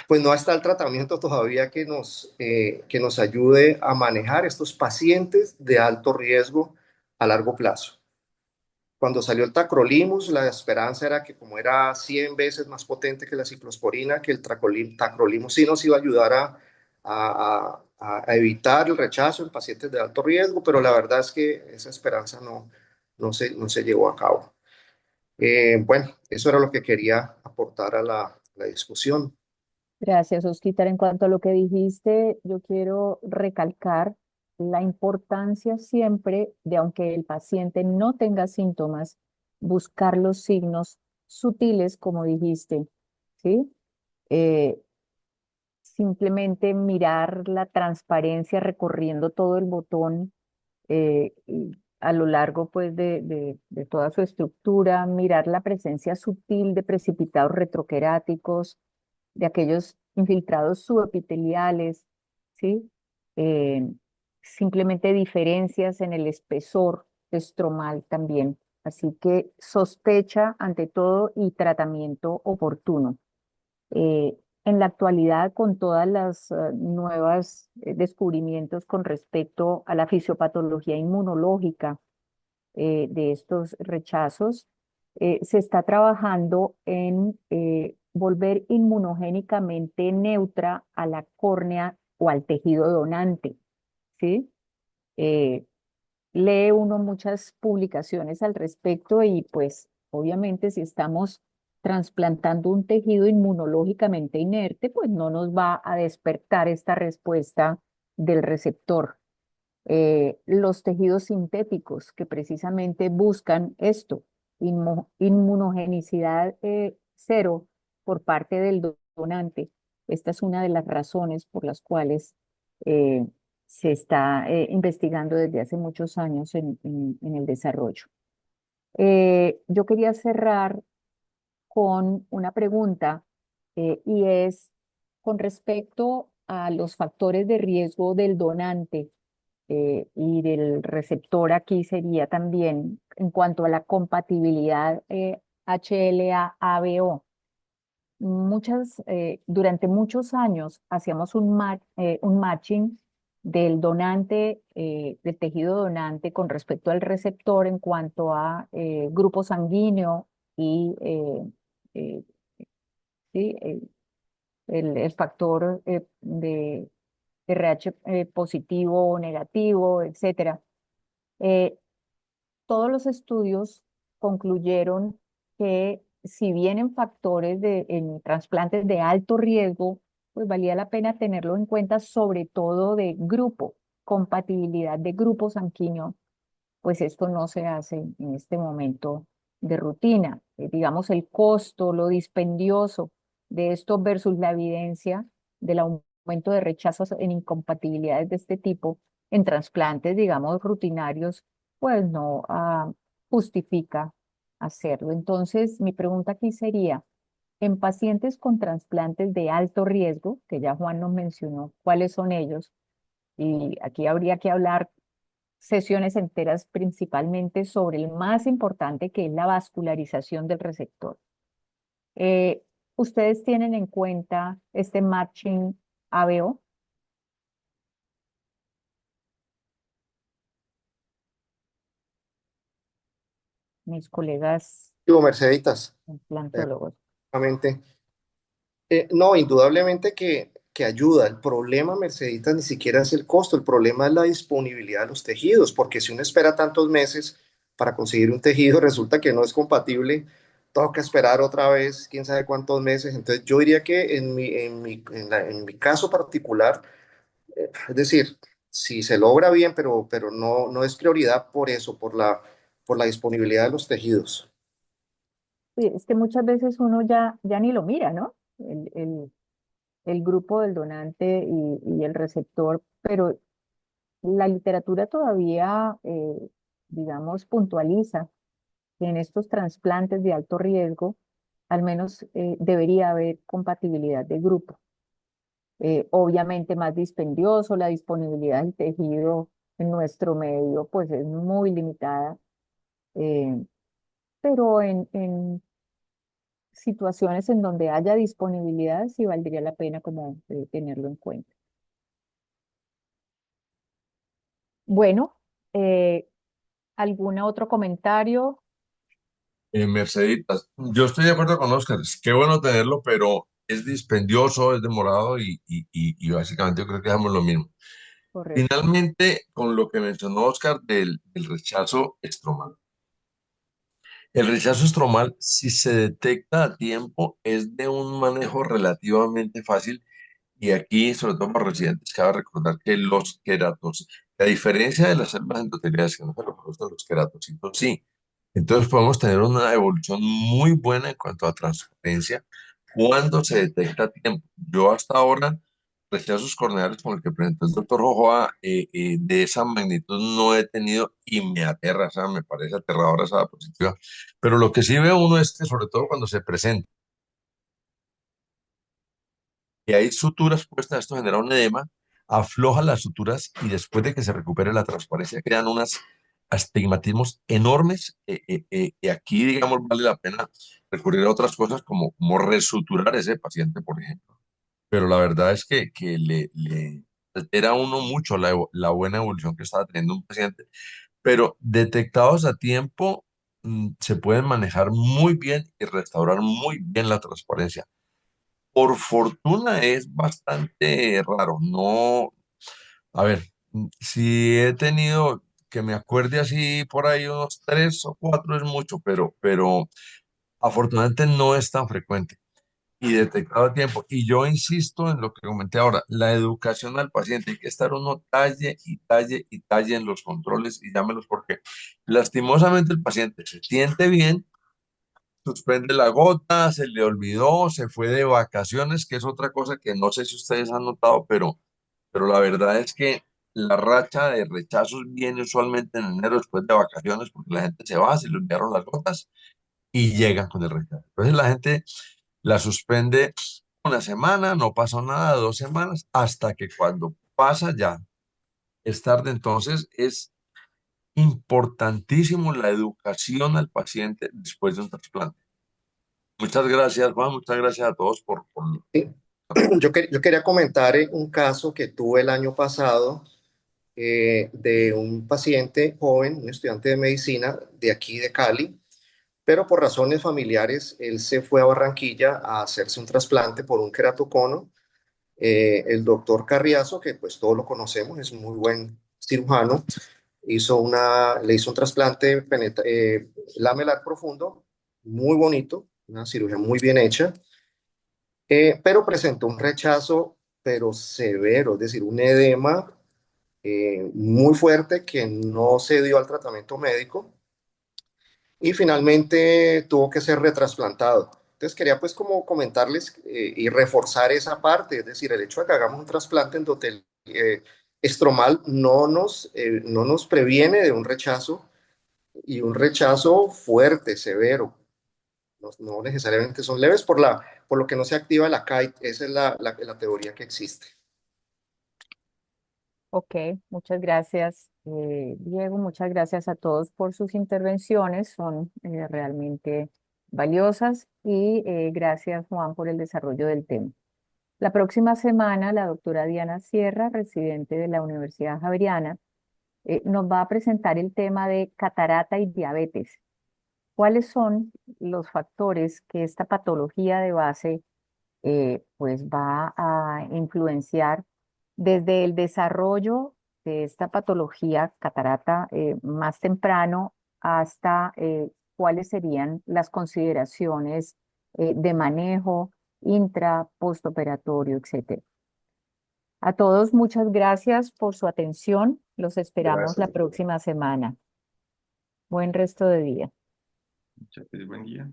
pues no está el tratamiento todavía que nos ayude a manejar estos pacientes de alto riesgo a largo plazo. Cuando salió el tacrolimus, la esperanza era que como era 100 veces más potente que la ciclosporina, que el tacrolimus sí nos iba a ayudar a evitar el rechazo en pacientes de alto riesgo, pero la verdad es que esa esperanza no se llevó a cabo. Bueno, eso era lo que quería aportar a la discusión. Gracias, Osquitar. En cuanto a lo que dijiste, yo quiero recalcar la importancia siempre de, aunque el paciente no tenga síntomas, buscar los signos sutiles, como dijiste, ¿sí? Eh, Simplemente mirar la transparencia recorriendo todo el botón y a lo largo pues de toda su estructura, mirar la presencia sutil de precipitados retroqueráticos, de aquellos infiltrados subepiteliales, ¿sí? Eh, Simplemente diferencias en el espesor estromal también. Así que sospecha ante todo y tratamiento oportuno. En la actualidad, con todas las nuevas descubrimientos con respecto a la fisiopatología inmunológica de estos rechazos, se está trabajando en volver inmunogénicamente neutra a la córnea o al tejido donante, ¿sí? Eh, Lee uno muchas publicaciones al respecto y pues obviamente si estamos trasplantando un tejido inmunológicamente inerte, pues no nos va a despertar esta respuesta del receptor. Los tejidos sintéticos que precisamente buscan esto, inmunogenicidad cero por parte del donante. Esta es una de las razones por las cuales eh, se está investigando desde hace muchos años en el desarrollo. Yo quería cerrar con una pregunta y es con respecto a los factores de riesgo del donante y del receptor. Aquí sería también en cuanto a la compatibilidad HLA-ABO. Durante muchos años hacíamos un matching del donante, del tejido donante con respecto al receptor en cuanto a grupo sanguíneo y eh, sí, el factor de RH positivo o negativo, etcétera. Eh, todos los estudios concluyeron que si bien en en trasplantes de alto riesgo, pues valía la pena tenerlo en cuenta, sobre todo de grupo, compatibilidad de grupo sanguíneo, pues esto no se hace en este momento de rutina. Digamos, el costo, lo dispendioso de esto versus la evidencia del aumento de rechazos en incompatibilidades de este tipo en trasplantes, digamos, rutinarios, pues no justifica hacerlo. Entonces, mi pregunta aquí sería, en pacientes con trasplantes de alto riesgo, que ya Juan nos mencionó cuáles son ellos, y aquí habría que hablar sesiones enteras principalmente sobre el más importante, que es la vascularización del receptor. Eh, ¿Ustedes tienen en cuenta este matching ABO? Mis colegas Digo, Merceditas, implantólogos. nuevamente. No, indudablemente que ayuda. El problema, Merceditas, ni siquiera es el costo, el problema es la disponibilidad de los tejidos, porque si uno espera tantos meses para conseguir un tejido, resulta que no es compatible, toca esperar otra vez, quién sabe cuántos meses. Entonces, yo diría que en mi caso particular, es decir, si se logra bien, pero no es prioridad por eso, por la disponibilidad de los tejidos. Sí, es que muchas veces uno ya ni lo mira, ¿no? El grupo del donante y el receptor, pero la literatura todavía, digamos, puntualiza que en estos trasplantes de alto riesgo, al menos debería haber compatibilidad de grupo. Obviamente más dispendioso, la disponibilidad del tejido en nuestro medio pues es muy limitada, eh, pero en situaciones en donde haya disponibilidad sí valdría la pena como tenerlo en cuenta. Bueno, ¿algún otro comentario? Merceditas, yo estoy de acuerdo con Oscar, es qué bueno tenerlo, pero es dispendioso, es demorado y básicamente yo creo que dejamos lo mismo. Correcto. Finalmente, con lo que mencionó Oscar del rechazo estromal. El rechazo estromal, si se detecta a tiempo, es de un manejo relativamente fácil. Y aquí, sobre todo para residentes, cabe recordar que los queratos, a diferencia de las células endoteliales que no se lo producen los queratocitos, sí. Entonces podemos tener una evolución muy buena en cuanto a transparencia cuando se detecta a tiempo. Yo hasta ahora, rechazos corneales como el que presentó el doctor Jojoa, de esa magnitud no he tenido y me aterra, o sea, me parece aterradora esa diapositiva. Pero lo que sí ve uno es que, sobre todo cuando se presenta, y hay suturas puestas, esto genera un edema, afloja las suturas y después de que se recupere la transparencia quedan unos astigmatismos enormes, y aquí, digamos, vale la pena recurrir a otras cosas como resuturar ese paciente, por ejemplo. Pero la verdad es que le altera a uno mucho la buena evolución que estaba teniendo un paciente, pero detectados a tiempo, se pueden manejar muy bien y restaurar muy bien la transparencia. Por fortuna es bastante raro. No, a ver, si he tenido que me acuerde así por ahí unos tres o cuatro es mucho, pero afortunadamente no es tan frecuente y detectado a tiempo. Y yo insisto en lo que comenté ahora, la educación al paciente, hay que estar uno talle y talle y talle en los controles y llámelos porque lastimosamente el paciente se siente bien, suspende la gota, se le olvidó, se fue de vacaciones, que es otra cosa que no sé si ustedes han notado, pero la verdad es que la racha de rechazos viene usualmente en enero después de vacaciones, porque la gente se va, se le olvidaron las gotas y llegan con el rechazo. Entonces la gente la suspende una semana, no pasó nada, 2 semanas, hasta que cuando pasa ya es tarde. Entonces es importantísimo la educación al paciente después de un trasplante. Muchas gracias, Juan. Muchas gracias a todos por... Sí. Yo quería comentar un caso que tuve el año pasado de un paciente joven, un estudiante de medicina de aquí de Cali, pero por razones familiares él se fue a Barranquilla a hacerse un trasplante por un queratocono. El doctor Carriazo, que pues todos lo conocemos, es un muy buen cirujano, le hizo un trasplante lamelar profundo, muy bonito, una cirugía muy bien hecha, pero presentó un rechazo, pero severo, es decir, un edema muy fuerte que no se dio al tratamiento médico y finalmente tuvo que ser retrasplantado. Entonces quería pues como comentarles y reforzar esa parte, es decir, el hecho de que hagamos un trasplante estromal no nos previene de un rechazo y un rechazo fuerte, severo. No necesariamente son leves por lo que no se activa la KIT, esa es la teoría que existe. Ok, muchas gracias, Diego. Muchas gracias a todos por sus intervenciones. Son realmente valiosas y gracias, Juan, por el desarrollo del tema. La próxima semana, la doctora Diana Sierra, residente de la Universidad Javeriana, nos va a presentar el tema de catarata y diabetes. ¿Cuáles son los factores que esta patología de base pues va a influenciar desde el desarrollo de esta patología catarata más temprano hasta cuáles serían las consideraciones de manejo intra, postoperatorio, etcétera? A todos, muchas gracias por su atención. Los esperamos la Gracias. próxima semana. Buen resto de día. Muchas gracias. Buen día.